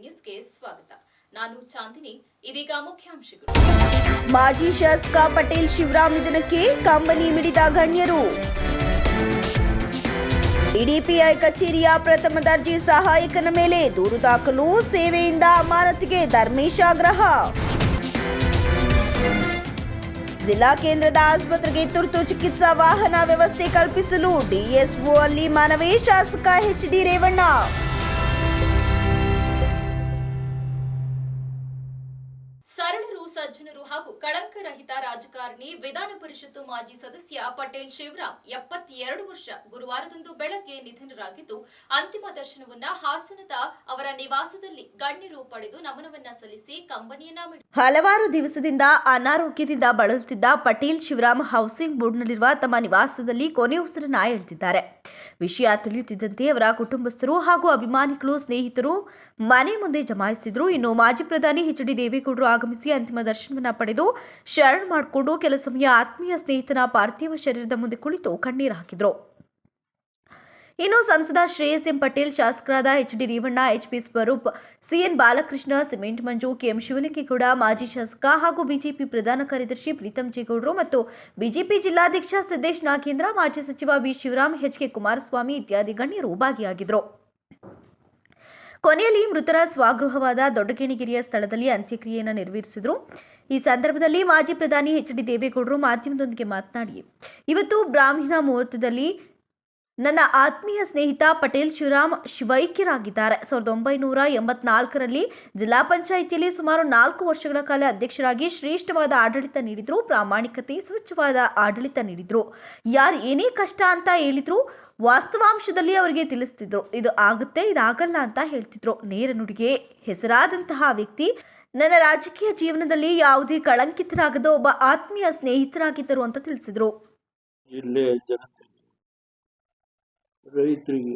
ನ್ಯೂಸ್ಗೆ ಸ್ವಾಗತ. ನಾನು ಚಾಂದಿನಿ. ಇದೀಗ ಮುಖ್ಯಾಂಶಗಳು. ಮಾಜಿ ಶಾಸಕ ಪಟೇಲ್ ಶಿವರಾಮ್ ನಿಧನಕ್ಕೆ ಕಂಬನಿ ಮಿಡಿದ ಗಣ್ಯರು. ಡಿಡಿಪಿಐ ಕಚೇರಿಯ ಪ್ರಥಮ ದರ್ಜೆ ಸಹಾಯಕನ ಮೇಲೆ ದೂರು ದಾಖಲು, ಸೇವೆಯಿಂದ ಅಮಾನತಿಗೆ ಧರ್ಮೇಶ್ ಆಗ್ರಹ. ಜಿಲ್ಲಾ ಕೇಂದ್ರದ ಆಸ್ಪತ್ರೆಗೆ ತುರ್ತು ಚಿಕಿತ್ಸಾ ವಾಹನ ವ್ಯವಸ್ಥೆ ಕಲ್ಪಿಸಲು ಡಿಎಸ್ಒ ಅಲ್ಲಿ ಮನವಿ, ಶಾಸಕ ಎಚ್.ಡಿ. ರೇವಣ್ಣ. ಸರಳರು, ಸಜ್ಜನರು ಹಾಗೂ ಕಳಂಕರಹಿತ ರಾಜಕಾರಣಿ, ವಿಧಾನ ಪರಿಷತ್ತು ಮಾಜಿ ಸದಸ್ಯ ಪಟೇಲ್ ಶಿವರಾಮ್ 72 ವರ್ಷ ಗುರುವಾರದಂದು ಬೆಳಗ್ಗೆ ನಿಧನರಾಗಿದ್ದು, ಅಂತಿಮ ದರ್ಶನವನ್ನ ಹಾಸನದ ಅವರ ನಿವಾಸದಲ್ಲಿ ಗಣ್ಯರು ಪಡೆದು ನಮನವನ್ನ ಸಲ್ಲಿಸಿ ಕಂಬನಿಯನ್ನ ಮಿಡಿದರು. ಹಲವಾರು ದಿವಸದಿಂದ ಅನಾರೋಗ್ಯದಿಂದ ಬಳಲುತ್ತಿದ್ದ ಪಟೇಲ್ ಶಿವರಾಮ್ ಹೌಸಿಂಗ್ ಬೋರ್ಡ್ನಲ್ಲಿರುವ ತಮ್ಮ ನಿವಾಸದಲ್ಲಿ ಕೊನೆಯುಸಿರನ್ನ ಎಳೆದಿದ್ದಾರೆ. ವಿಷಯ ತಿಳಿಯುತ್ತಿದ್ದಂತೆ ಅವರ ಕುಟುಂಬಸ್ಥರು ಹಾಗೂ ಅಭಿಮಾನಿಗಳು, ಸ್ನೇಹಿತರು ಮನೆ ಮುಂದೆ ಜಮಾಯಿಸಿದ್ರು. ಇನ್ನು ಮಾಜಿ ಪ್ರಧಾನಿ ಎಚ್.ಡಿ. ದೇವೇಗೌಡರು ಆಗಮಿಸಿ ಅಂತಿಮ ದರ್ಶನವನ್ನ ಪಡೆದು ಶರಣ ಮಾಡಿಕೊಂಡು ಕೆಲ ಸಮಯ ಆತ್ಮೀಯ ಸ್ನೇಹಿತನ ಪಾರ್ಥಿವ ಶರೀರದ ಮುಂದೆ ಕುಳಿತು ಕಣ್ಣೀರು ಹಾಕಿದ್ರು. ಇನ್ನು ಸಂಸದ ಶ್ರೇಯಸ್ ಎಂ ಪಟೇಲ್, ಶಾಸಕರಾದ H D. Revanna, H P. Swaroop, C N. Balakrishna, cement Manju, K M. Shivalingegowda, ಮಾಜಿ ಶಾಸಕ ಹಾಗೂ ಬಿಜೆಪಿ ಪ್ರಧಾನ ಕಾರ್ಯದರ್ಶಿ ಪ್ರೀತಂ ಜೇಗೌಡರು ಮತ್ತು ಬಿಜೆಪಿ ಜಿಲ್ಲಾಧ್ಯಕ್ಷ ಸಿದ್ದೇಶ್ ನಾಗೇಂದ್ರ, ಮಾಜಿ ಸಚಿವ ಬಿ. ಶಿವರಾಮ್, ಎಚ್.ಕೆ. ಕುಮಾರಸ್ವಾಮಿ ಇತ್ಯಾದಿ ಗಣ್ಯರು ಭಾಗಿಯಾಗಿದ್ದರು. ಕೊನೆಯಲ್ಲಿ ಮೃತರ ಸ್ವಗೃಹವಾದ ದೊಡ್ಡಗೇಣಿಗೆರೆಯ ಸ್ಥಳದಲ್ಲಿ ಅಂತ್ಯಕ್ರಿಯೆಯನ್ನು ನೆರವೇರಿಸಿದರು. ಈ ಸಂದರ್ಭದಲ್ಲಿ ಮಾಜಿ ಪ್ರಧಾನಿ ಎಚ್.ಡಿ. ದೇವೇಗೌಡರು ಮಾಧ್ಯಮದೊಂದಿಗೆ ಮಾತನಾಡಿ, ಇವತ್ತು ಬ್ರಾಹ್ಮಣ ಮುಹೂರ್ತದಲ್ಲಿ ನನ್ನ ಆತ್ಮೀಯ ಸ್ನೇಹಿತ ಪಟೇಲ್ ಶಿವರಾಮ್ ಶಿವೈಕ್ಯರಾಗಿದ್ದಾರೆ. 1984ರಲ್ಲಿ ಜಿಲ್ಲಾ ಪಂಚಾಯಿತಿಯಲ್ಲಿ ಸುಮಾರು 4 ವರ್ಷಗಳ ಕಾಲ ಅಧ್ಯಕ್ಷರಾಗಿ ಶ್ರೇಷ್ಠವಾದ ಆಡಳಿತ ನೀಡಿದ್ರು. ಪ್ರಾಮಾಣಿಕತೆ, ಸ್ವಚ್ಛವಾದ ಆಡಳಿತ ನೀಡಿದ್ರು. ಯಾರು ಏನೇ ಕಷ್ಟ ಅಂತ ಹೇಳಿದ್ರು ವಾಸ್ತವಾಂಶದಲ್ಲಿ ಅವರಿಗೆ ತಿಳಿಸ್ತಿದ್ರು. ಇದು ಆಗುತ್ತೆ, ಇದಾಗಲ್ಲ ಅಂತ ಹೇಳ್ತಿದ್ರು. ನೇರ ನುಡಿಗೆ ಹೆಸರಾದಂತಹ ವ್ಯಕ್ತಿ ನನ್ನ ರಾಜಕೀಯ ಜೀವನದಲ್ಲಿ ಯಾವುದೇ ಕಳಂಕಿತರಾಗದ ಒಬ್ಬ ಆತ್ಮೀಯ ಸ್ನೇಹಿತರಾಗಿದ್ದರು ಅಂತ ತಿಳಿಸಿದ್ರು. ಜಿಲ್ಲೆಯ ಜನತೆ, ರೈತರಿಗೆ,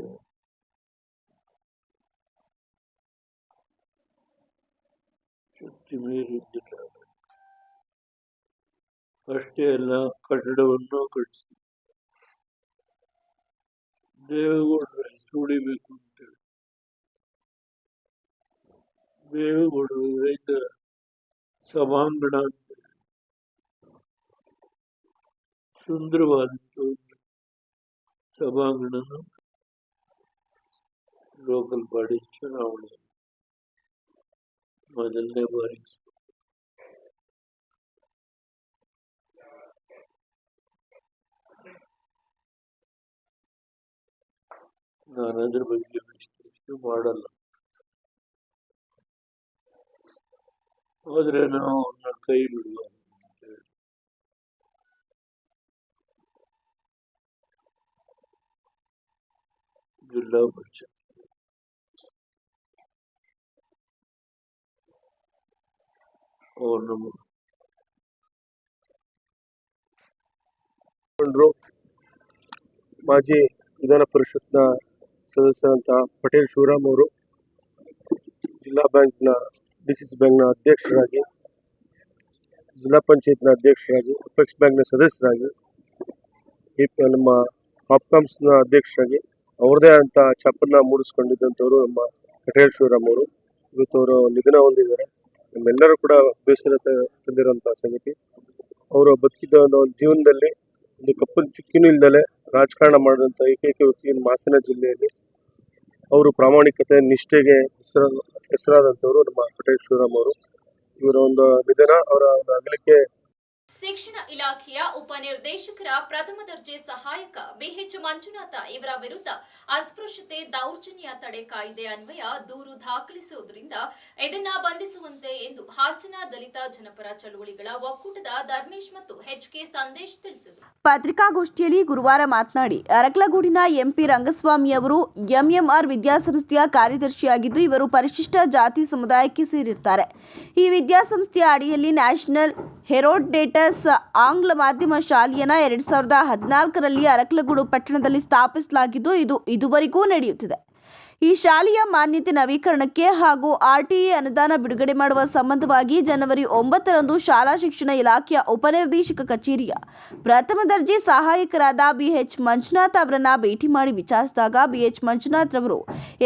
ಶಕ್ತಿ ಮೀರಿದ್ದಿಲ್ಲ. ಅಷ್ಟೇ ಅಲ್ಲ, ಕಟ್ಟಡವನ್ನು ಕಟ್ಟಿಸಿ ದೇವೇಗೌಡರ ಹೆಸರು ಉಳಿಬೇಕು ಅಂತೇಳಿ ದೇವೇಗೌಡರು ರೈತ ಸಭಾಂಗಣ ಅಂತೇಳಿ ಸುಂದರವಾದಂಥ ಸಭಾಂಗಣನ ಲೋಕಲ್ ಬಾಡಿ ಚುನಾವಣೆ ಮೊದಲನೇ ಬಾರಿ ನಾನು ಅದ್ರ ಬಗ್ಗೆ ವಿಶ್ಲೇಷಣೆ ಮಾಡಲ್ಲ. ಆದ್ರೆ ನಾವು ಅವನ್ನ ಕೈ ಬಿಡುವ ಜಿಲ್ಲಾ ಪರಿಷತ್ ಅವ್ರು ನಮ್ಮ ಮಾಜಿ ವಿಧಾನ ಪರಿಷತ್ನ ಸದಸ್ಯರಂತಹ ಪಟೇಲ್ ಶಿವರಾಮ್ ಅವರು ಜಿಲ್ಲಾ ಬ್ಯಾಂಕ್ನ ಡಿಸಿಸಿ ಬ್ಯಾಂಕ್ನ ಅಧ್ಯಕ್ಷರಾಗಿ, ಜಿಲ್ಲಾ ಪಂಚಾಯತ್ನ ಅಧ್ಯಕ್ಷರಾಗಿ, ಅಪೆಕ್ಸ್ ಬ್ಯಾಂಕ್ನ ಸದಸ್ಯರಾಗಿ, ನಮ್ಮ ಹಾಪ್ಕಾಮ್ಸ್ನ ಅಧ್ಯಕ್ಷರಾಗಿ ಅವ್ರದೇ ಅಂತ ಛಾಪನ್ನ ಮೂಡಿಸ್ಕೊಂಡಿದ್ದಂಥವ್ರು ನಮ್ಮ ಪಟೇಲ್ ಶಿವರಾಮ್ ಅವರು. ಇವತ್ತು ಅವರು ನಿಧನ ಹೊಂದಿದ್ದಾರೆ. ನಮ್ಮೆಲ್ಲರೂ ಕೂಡ ಬೇಸರ ತಂದಿರೋಂಥ ಸಂಗತಿ. ಅವರು ಬದುಕಿದ ಒಂದು ಜೀವನದಲ್ಲಿ ಒಂದು ಕಪ್ಪು ಚುಕ್ಕಿನೂ ಇಲ್ಲದಲೆ ರಾಜಕಾರಣ ಮಾಡಿದಂಥ ಏಕೈಕ ವ್ಯಕ್ತಿ ನಮ್ಮ ಹಾಸನ ಜಿಲ್ಲೆಯಲ್ಲಿ. ಅವರು ಪ್ರಾಮಾಣಿಕತೆ, ನಿಷ್ಠೆಗೆ ಹೆಸರಾದಂಥವ್ರು ನಮ್ಮ ಪಟೇಲ್ ಶಿವರಾಮ್ ಅವರು. ಇವರ ಒಂದು ನಿಧನ, ಅವರ ಒಂದು ಅಗಲಿಕೆ ಶಿಕ್ಷಣ ಇಲಾಖೆಯ ಉಪನಿರ್ದೇಶಕರ ಪ್ರಥಮ ದರ್ಜೆ ಸಹಾಯಕ ಬಿಎಚ್ ಮಂಜುನಾಥ ಇವರ ವಿರುದ್ಧ ಅಸ್ಪೃಶ್ಯತೆ ದೌರ್ಜನ್ಯ ತಡೆ ಕಾಯ್ದೆ ಅನ್ವಯ ದೂರು ದಾಖಲಿಸುವುದರಿಂದ ಇದನ್ನ ಬಂಧಿಸುವಂತೆ ಎಂದು ಹಾಸನ ದಲಿತ ಜನಪರ ಚಳುವಳಿಗಳ ಒಕ್ಕೂಟದ ಧರ್ಮೇಶ್ ಮತ್ತು ಎಚ್.ಕೆ. ಸಂದೇಶ್ ತಿಳಿಸಿದರು. ಪತ್ರಿಕಾಗೋಷ್ಠಿಯಲ್ಲಿ ಗುರುವಾರ ಮಾತನಾಡಿ, ಅರಕಲಗೂಡಿನ ಎಂಪಿ ರಂಗಸ್ವಾಮಿ ಅವರು ಎಂಎಂಆರ್ ವಿದ್ಯಾಸಂಸ್ಥೆಯ ಕಾರ್ಯದರ್ಶಿಯಾಗಿದ್ದು, ಇವರು ಪರಿಶಿಷ್ಟ ಜಾತಿ ಸಮುದಾಯಕ್ಕೆ ಸೇರಿರ್ತಾರೆ. ಈ ವಿದ್ಯಾಸಂಸ್ಥೆಯ ಅಡಿಯಲ್ಲಿ ನ್ಯಾಷನಲ್ ಹೆರೋಡೇಟಸ್ ಆಂಗ್ಲ ಮಾಧ್ಯಮ ಶಾಲೆಯನ್ನು 2014ರಲ್ಲಿ ಅರಕಲಗೂಡು ಪಟ್ಟಣದಲ್ಲಿ ಸ್ಥಾಪಿಸಲಾಗಿದ್ದು, ಇದು ಇದುವರೆಗೂ ನಡೆಯುತ್ತಿದೆ. ಈ ಶಾಲೆಯ ಮಾನ್ಯತೆ ನವೀಕರಣಕ್ಕೆ ಹಾಗೂ ಆರ್ಟಿಇ ಅನುದಾನ ಬಿಡುಗಡೆ ಮಾಡುವ ಸಂಬಂಧವಾಗಿ ಜನವರಿ 9ರಂದು ಶಾಲಾ ಶಿಕ್ಷಣ ಇಲಾಖೆಯ ಉಪನಿರ್ದೇಶಕ ಕಚೇರಿಯ ಪ್ರಥಮ ದರ್ಜೆ ಸಹಾಯಕರಾದ ಬಿಎಚ್ ಮಂಜುನಾಥ್ ಅವರನ್ನ ಭೇಟಿ ಮಾಡಿ ವಿಚಾರಿಸಿದಾಗ ಬಿಎಚ್ ಮಂಜುನಾಥ್ ರವರು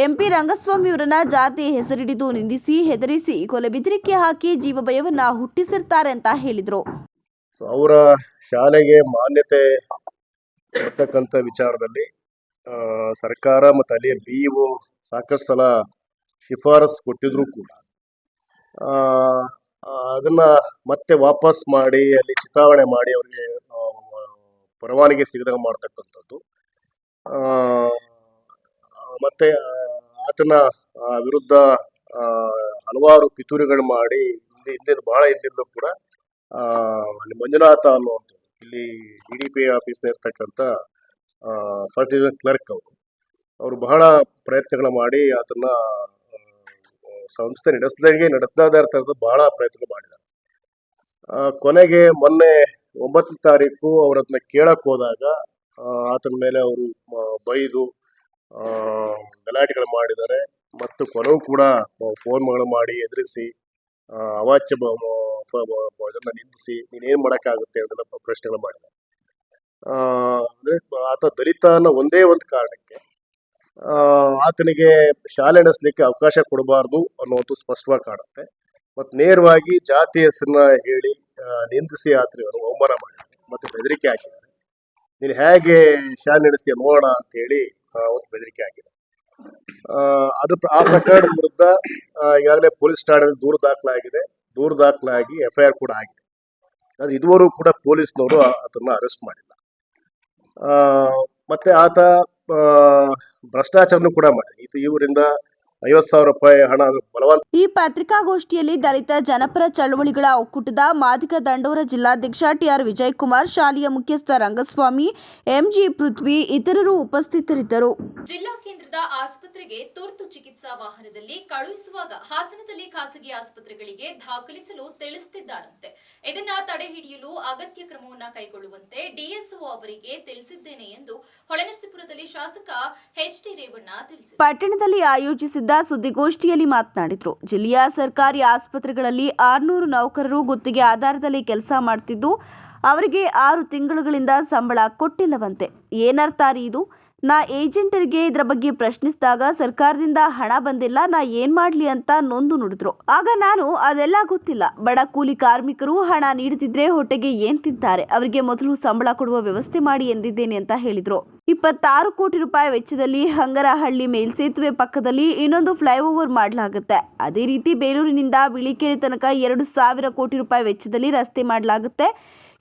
ಎಂಪಿ ರಂಗಸ್ವಾಮಿ ಅವರನ್ನ ಜಾತಿ ಹೆಸರಿಡಿದು ನಿಂದಿಸಿ ಹೆದರಿಸಿ ಕೊಲೆ ಬೆದರಿಕೆ ಹಾಕಿ ಜೀವ ಭಯವನ್ನ ಹುಟ್ಟಿಸಿರ್ತಾರೆ ಅಂತ ಹೇಳಿದರು. ಅವರ ಶಾಲೆಗೆ ಮಾನ್ಯತೆ ಕೊಡ್ತಕ್ಕಂಥ ವಿಚಾರದಲ್ಲಿ ಸರ್ಕಾರ ಮತ್ತು ಅಲ್ಲಿಯ BO ಸಾಕಷ್ಟು ಸಲ ಶಿಫಾರಸು ಕೊಟ್ಟಿದ್ರು ಕೂಡ ಅದನ್ನು ಮತ್ತೆ ವಾಪಸ್ ಮಾಡಿ ಅಲ್ಲಿ ಚಿತಾವಣೆ ಮಾಡಿ ಅವರಿಗೆ ಪರವಾನಗಿ ಸಿಗದಂಗೆ ಮಾಡ್ತಕ್ಕಂಥದ್ದು, ಮತ್ತು ಆತನ ವಿರುದ್ಧ ಹಲವಾರು ಪಿತೂರಿಗಳು ಮಾಡಿ ಹಿಂದೆ ಭಾಳ ಹಿಂದಿಂದಲೂ ಕೂಡ ಅಲ್ಲಿ ಮಂಜುನಾಥ ಅನ್ನುವಂಥದ್ದು ಇಲ್ಲಿ DDP ಆಫೀಸ್ನ ಇರ್ತಕ್ಕಂಥ ಫಸ್ಟ್ ಡಿವಿಷನ್ ಕ್ಲರ್ಕ್ ಅವರು ಬಹಳ ಪ್ರಯತ್ನಗಳು ಮಾಡಿ ಅದನ್ನು ಸಂಸ್ಥೆ ನಡೆಸ್ದಾದ ಬಹಳ ಪ್ರಯತ್ನ ಮಾಡಿದ್ದಾರೆ. ಕೊನೆಗೆ ಮೊನ್ನೆ 9ನೇ ತಾರೀಕು ಅವರದನ್ನ ಕೇಳಕ್ಕೆ ಹೋದಾಗ ಆತನ ಮೇಲೆ ಅವರು ಬೈದು ಗಲಾಟೆಗಳು ಮಾಡಿದ್ದಾರೆ ಮತ್ತು ಕೊನೆಗೂ ಕೂಡ ಫೋನ್ಗಳು ಮಾಡಿ ಎದುರಿಸಿ ಅವಾಚ್ಯ ಇದನ್ನು ನಿಂದಿಸಿ ನೀನೇನು ಮಾಡೋಕ್ಕಾಗುತ್ತೆ ಅದನ್ನ ಪ್ರಶ್ನೆಗಳು ಮಾಡಿದ್ದಾರೆ. ಅಂದರೆ ಆತ ದಲಿತ ಅನ್ನೋ ಒಂದೇ ಒಂದು ಕಾರಣಕ್ಕೆ ಆತನಿಗೆ ಶಾಲೆ ನಡೆಸಲಿಕ್ಕೆ ಅವಕಾಶ ಕೊಡಬಾರ್ದು ಅನ್ನೋದು ಸ್ಪಷ್ಟವಾಗಿ ಕಾಣುತ್ತೆ. ಮತ್ತು ನೇರವಾಗಿ ಜಾತಿ ಹೆಸರನ್ನ ಹೇಳಿ ನಿಂದಿಸಿ ಆತನಿಗೆ ಅವಮಾನ ಮಾಡಿದ್ದಾರೆ ಮತ್ತು ಬೆದರಿಕೆ ಹಾಕಿದ್ದಾರೆ. ನೀನು ಹೇಗೆ ಶಾಲೆ ನಡೆಸ್ತೀಯ ನೋಡೋಣ ಅಂತೇಳಿ ಒಂದು ಬೆದರಿಕೆ ಹಾಕಿದ್ದಾರೆ. ಆ ಪ್ರಕರಣದ ವಿರುದ್ಧ ಈಗಾಗಲೇ ಪೊಲೀಸ್ ಠಾಣೆಯಲ್ಲಿ ದೂರು ದಾಖಲಾಗಿ FIR ಕೂಡ ಆಗಿದೆ. ಆದರೆ ಇದುವರೆಗೂ ಕೂಡ ಪೊಲೀಸ್ನವರು ಅದನ್ನು ಅರೆಸ್ಟ್ ಮಾಡಿಲ್ಲ. ಮತ್ತು ಆತ ಭ್ರಷ್ಟಾಚಾರನೂ ಕೂಡ ಮಾಡಿದೆ. ಇವರಿಂದ 50,000 ರೂಪಾಯಿ ಹಣ ಬಲವಂತ. ಈ ಪತ್ರಿಕಾಗೋಷ್ಠಿಯಲ್ಲಿ ದಲಿತ ಜನಪರ ಚಳವಳಿಗಳ ಒಕ್ಕೂಟದ ಮಾದಿಗ ದಂಡೋರ ಜಿಲ್ಲಾಧ್ಯಕ್ಷ TR ವಿಜಯಕುಮಾರ್, ಶಾಲೆಯ ಮುಖ್ಯಸ್ಥ ರಂಗಸ್ವಾಮಿ, MG ಪೃಥ್ವಿ ಇತರರು ಉಪಸ್ಥಿತರಿದ್ದರು. ಜಿಲ್ಲಾ ಕೇಂದ್ರದ ಆಸ್ಪತ್ರೆಗೆ ತುರ್ತು ಚಿಕಿತ್ಸಾ ವಾಹನದಲ್ಲಿ ಕಳುಹಿಸುವಾಗ ಹಾಸನದಲ್ಲಿ ಖಾಸಗಿ ಆಸ್ಪತ್ರೆಗಳಿಗೆ ದಾಖಲಿಸಲು ತಿಳಿಸುತ್ತಿದ್ದಾರಂತೆ. ಇದನ್ನ ತಡೆಹಿಡಿಯಲು ಅಗತ್ಯ ಕ್ರಮವನ್ನು ಕೈಗೊಳ್ಳುವಂತೆ DSO ಅವರಿಗೆ ತಿಳಿಸಿದ್ದೇನೆ ಎಂದು ಹೊಳೆನರಸೀಪುರದಲ್ಲಿ ಶಾಸಕ HT ರೇವಣ್ಣ ತಿಳಿಸಿದರು. ಪಟ್ಟಣದಲ್ಲಿ ಆಯೋಜಿಸಿದ್ದ ಸುದ್ದಿಗೋಷ್ಠಿಯಲ್ಲಿ ಮಾತನಾಡಿದರು. ಜಿಲ್ಲೆಯ ಸರ್ಕಾರಿ ಆಸ್ಪತ್ರೆಗಳಲ್ಲಿ 600 ನೌಕರರು ಗುತ್ತಿಗೆ ಆಧಾರದಲ್ಲಿ ಕೆಲಸ ಮಾಡ್ತಿದ್ದು ಅವರಿಗೆ 6 ತಿಂಗಳುಗಳಿಂದ ಸಂಬಳ ಕೊಟ್ಟಿಲ್ಲವಂತೆ. ಏನರ್ಥ ಇದು? ನಾ ಏಜೆಂಟರಿಗೆ ಇದರ ಬಗ್ಗೆ ಪ್ರಶ್ನಿಸಿದಾಗ ಸರ್ಕಾರದಿಂದ ಹಣ ಬಂದಿಲ್ಲ, ನಾ ಏನ್ ಮಾಡ್ಲಿ ಅಂತ ನೊಂದು ನುಡಿದ್ರು. ಆಗ ನಾನು ಅದೆಲ್ಲ ಗೊತ್ತಿಲ್ಲ, ಬಡ ಕೂಲಿ ಕಾರ್ಮಿಕರು ಹಣ ನೀಡುತ್ತಿದ್ರೆ ಹೊಟ್ಟೆಗೆ ಏನ್ ತಿಂತಾರೆ, ಅವರಿಗೆ ಮೊದಲು ಸಂಬಳ ಕೊಡುವ ವ್ಯವಸ್ಥೆ ಮಾಡಿ ಎಂದಿದ್ದೇನೆ ಅಂತ ಹೇಳಿದ್ರು. 26 ಕೋಟಿ ರೂಪಾಯಿ ವೆಚ್ಚದಲ್ಲಿ ಹಂಗರಹಳ್ಳಿ ಮೇಲ್ಸೇತುವೆ ಪಕ್ಕದಲ್ಲಿ ಇನ್ನೊಂದು ಫ್ಲೈಓವರ್ ಮಾಡಲಾಗುತ್ತೆ. ಅದೇ ರೀತಿ ಬೇಲೂರಿನಿಂದ ಬಿಳಿಕೆರೆ ತನಕ 2,000 ಕೋಟಿ ರೂಪಾಯಿ ವೆಚ್ಚದಲ್ಲಿ ರಸ್ತೆ ಮಾಡಲಾಗುತ್ತೆ.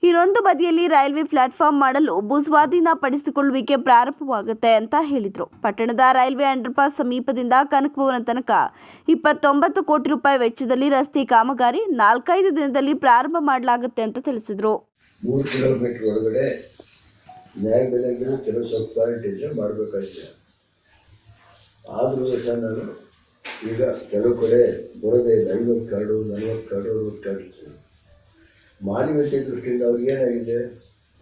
ಇನ್ನೊಂದು ಬದಿಯಲ್ಲಿ ರೈಲ್ವೆ ಪ್ಲಾಟ್ಫಾರ್ಮ್ ಮಾಡಲು ಭೂಸ್ವಾಧೀನ ಪಡಿಸಿಕೊಳ್ಳುವಿಕೆ ಪ್ರಾರಂಭವಾಗುತ್ತೆ ಅಂತ ಹೇಳಿದರು. ಪಟ್ಟಣದ ರೈಲ್ವೆ ಅಂಡರ್ಪಾಸ್ ಸಮೀಪದಿಂದ ಕನಕಭವನ ತನಕ 29 ಕೋಟಿ ರೂಪಾಯಿ ವೆಚ್ಚದಲ್ಲಿ ರಸ್ತೆ ಕಾಮಗಾರಿ 4-5 ದಿನದಲ್ಲಿ ಪ್ರಾರಂಭ ಮಾಡಲಾಗುತ್ತೆ ಅಂತ ತಿಳಿಸಿದರು. 3 ಕಿಲೋಮೀಟರ್ ಒಳಗಡೆ ನ್ಯಾಯಬೆಲೆಗಳು ಕೆಲವು ಸ್ವಲ್ಪ ಪಾಯಿಂಟ್ ಇದ್ದರೆ ಮಾಡಬೇಕಾಗಿದೆ. ಆದರೂ ಸಹ ನಾನು ಈಗ ಕೆಲವು ಕಡೆ ಬರೋದೇ ಇಲ್ಲ, 50 ಕಾರ್ಡು 40 ಕಾರ್ಡು 60 ಕಾರ್ಡು ಇರ್ತದೆ. ಮಾನವೀಯತೆ ದೃಷ್ಟಿಯಿಂದ ಅವ್ರಿಗೆ ಏನಾಗಿದೆ,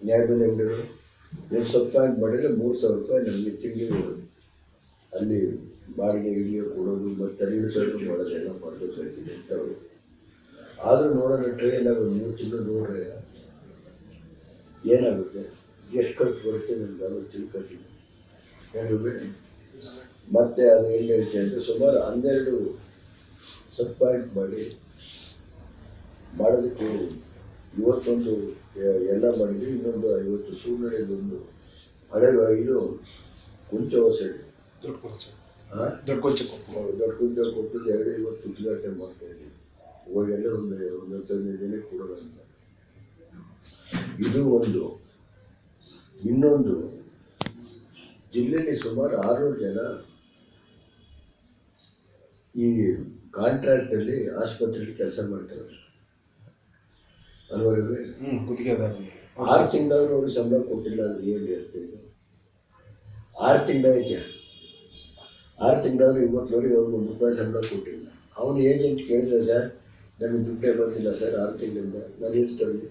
ನ್ಯಾಯಬೆಲೆ ಅಂಗಡಿಗಳು ಒಂದು ಸ್ವಲ್ಪ ಪಾಯಿಂಟ್ ಮಾಡಿದರೆ 3,000 ರೂಪಾಯಿ ನಮಗೆ ತಿಂಗಳು ಅಲ್ಲಿ ಬಾಡಿಗೆ ಹಿಡಿಯೋ ಕೊಡೋದು ಮತ್ತು ಅಲ್ಲಿ ಇಳಿಸೋದು ಮಾಡೋದೆಲ್ಲ ಮಾಡಬೇಕಾಗಿದೆ ಅಂತವರು. ಆದರೂ ನೋಡೋಣ ಟ್ರೈನ್ ಆಗೋದು 3 ತಿಂಗಳು ನೋಡ್ರೆ ಏನಾಗುತ್ತೆ, ಎಷ್ಟು ಖರ್ಚು ಬರುತ್ತೆ ನಮ್ಗೆ ಅದು ತಿಳ್ಕೊಳ್ತೀನಿ ಹೇಳಿ. ಮತ್ತು ಅದು ಹೆಂಗೈತೆ ಅಂದರೆ ಸುಮಾರು 12 ಸಬ್ ಪಾಯಿಂಟ್ ಮಾಡೋದಕ್ಕೆ ಇವತ್ತೊಂದು ಎಲ್ಲ ಮಾಡಿದ್ವಿ. ಇನ್ನೊಂದು 50 ಸೂರ್ಯನದೊಂದು ಹಳೆ ಇದು ಕುಂಚವ ಸೈಡ್ ದೊಡ್ಡ ಕುಂಚ ಕೊಟ್ಟಿದ್ದು 2 ಇವತ್ತು ಉದ್ಘಾಟನೆ ಮಾಡ್ತಾಯಿದ್ವಿ. ಇವಾಗೆಲ್ಲ ಒಂದು 15 ಜನಕ್ಕೆ ಕೊಡೋಣ ಅಂತ. ಇದು ಒಂದು. ಇನ್ನೊಂದು, ಜಿಲ್ಲೆಯಲ್ಲಿ ಸುಮಾರು 600 ಜನ ಈ ಕಾಂಟ್ರಾಕ್ಟಲ್ಲಿ ಆಸ್ಪತ್ರೆಯಲ್ಲಿ ಕೆಲಸ ಮಾಡ್ತಾರೆ. ಅಲ್ವೇ 6 ತಿಂಗಳಾದ್ರೂ ಅವ್ರಿಗೆ ಸಂಬಳ ಕೊಟ್ಟಿಲ್ಲ ಅಂದರೆ ಏನು ಹೇಳ್ತೀವಿ? 6 ತಿಂಗಳೈತೆ, 6 ತಿಂಗಳಾದ್ರೂ ಇವತ್ತುವರೆಗೆ ಅವ್ರಿಗೆ 1 ರೂಪಾಯಿ ಸಂಬಳ ಕೊಟ್ಟಿಲ್ಲ. ಅವನು ಏಜೆಂಟ್ ಕೇಳಿದ್ರೆ, ಸರ್ ನಮಗೆ ದುಡ್ಡೇ ಬಂದಿಲ್ಲ ಸರ್ 6 ತಿಂಗಳಿಂದ. ನಾನು ಹೇಳ್ತೇವೆ,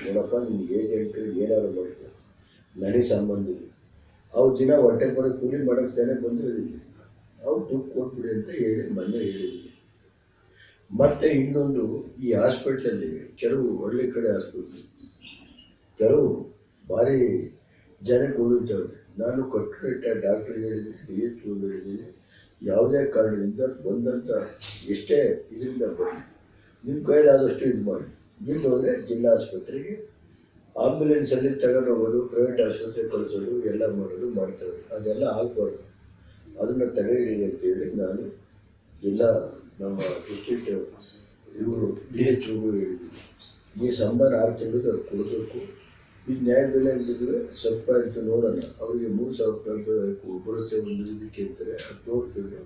ನೋಡಪ್ಪ ನಿಮ್ಗೆ ಏಜೆಂಟ್ ಏನಾದ್ರು ಮಾಡ್ತಾರೆ, ನನಗೆ ಸಂಬಂಧ ಇಲ್ಲ. ಅವ್ರು ದಿನ ಹೊಟ್ಟೆ ಬರೋ ಕೂಲಿ ಮಾಡೋಕ್ಕೆ ತಾನೇ ಬಂದಿರೋದಿಲ್ಲ. ಅವ್ರು ದುಡ್ಡು ಕೊಟ್ಬಿಡಿ ಅಂತ ಹೇಳಿ ಮೊನ್ನೆ ಹೇಳಿದ್ದೀನಿ. ಮತ್ತು ಇನ್ನೊಂದು, ಈ ಹಾಸ್ಪಿಟ್ಲಲ್ಲಿ ಕೆಲವು ಒಳ್ಳೆ ಕಡೆ ಹಾಸ್ಪಿಟ್ಲು, ಕೆಲವು ಭಾರಿ ಜನಕ್ಕೆ ಉಳಿತವೆ. ನಾನು ಕೊಟ್ಟರೆ ಡಾಕ್ಟ್ರಿಗೆ ಹೇಳಿದ್ದೀನಿ, DHO ಹೇಳಿದ್ದೀನಿ, ಯಾವುದೇ ಕಾರಣದಿಂದ ಬಂದಂಥ ಎಷ್ಟೇ ಇದರಿಂದ ಬರಲಿ, ನಿಮ್ಮ ಕೈಲಾದಷ್ಟು ಇದು ಮಾಡಿ. ಇಲ್ಲ ಹೋದರೆ ಜಿಲ್ಲಾ ಆಸ್ಪತ್ರೆಗೆ ಆಂಬ್ಯುಲೆನ್ಸಲ್ಲಿ ತಗೊಂಡು ಹೋಗೋದು, ಪ್ರೈವೇಟ್ ಆಸ್ಪತ್ರೆಗೆ ಕಳಿಸೋದು ಎಲ್ಲ ಮಾಡೋದು ಮಾಡ್ತಾರೆ. ಅದೆಲ್ಲ ಆಗಬಾರ್ದು, ಅದನ್ನು ತಡೆ ಹಿಡಿರಿ ಅಂತೇಳಿ ನಾನು ನಮ್ಮ ಡಿಸ್ಟ್ರಿಕ್ಟ್ ಇವರು DHO ಹೇಳಿದ್ದೀನಿ. ಈ ಸಂಬಳ 6 ತಿಂಗಳು ಅವ್ರು ಕೊಡಬೇಕು. ಈ ನ್ಯಾಯಬೆಲೆ ಅಂತಿದ್ರೆ ಸ್ವಲ್ಪ ಆಯಿತು ನೋಡೋಣ, ಅವರಿಗೆ 3,000 ರೂಪಾಯಿ ಬರುತ್ತೆ ಒಂದು ಇದಕ್ಕೆ ಅಂತಾರೆ. ಅದು ನೋಡ್ಕೊಂಡು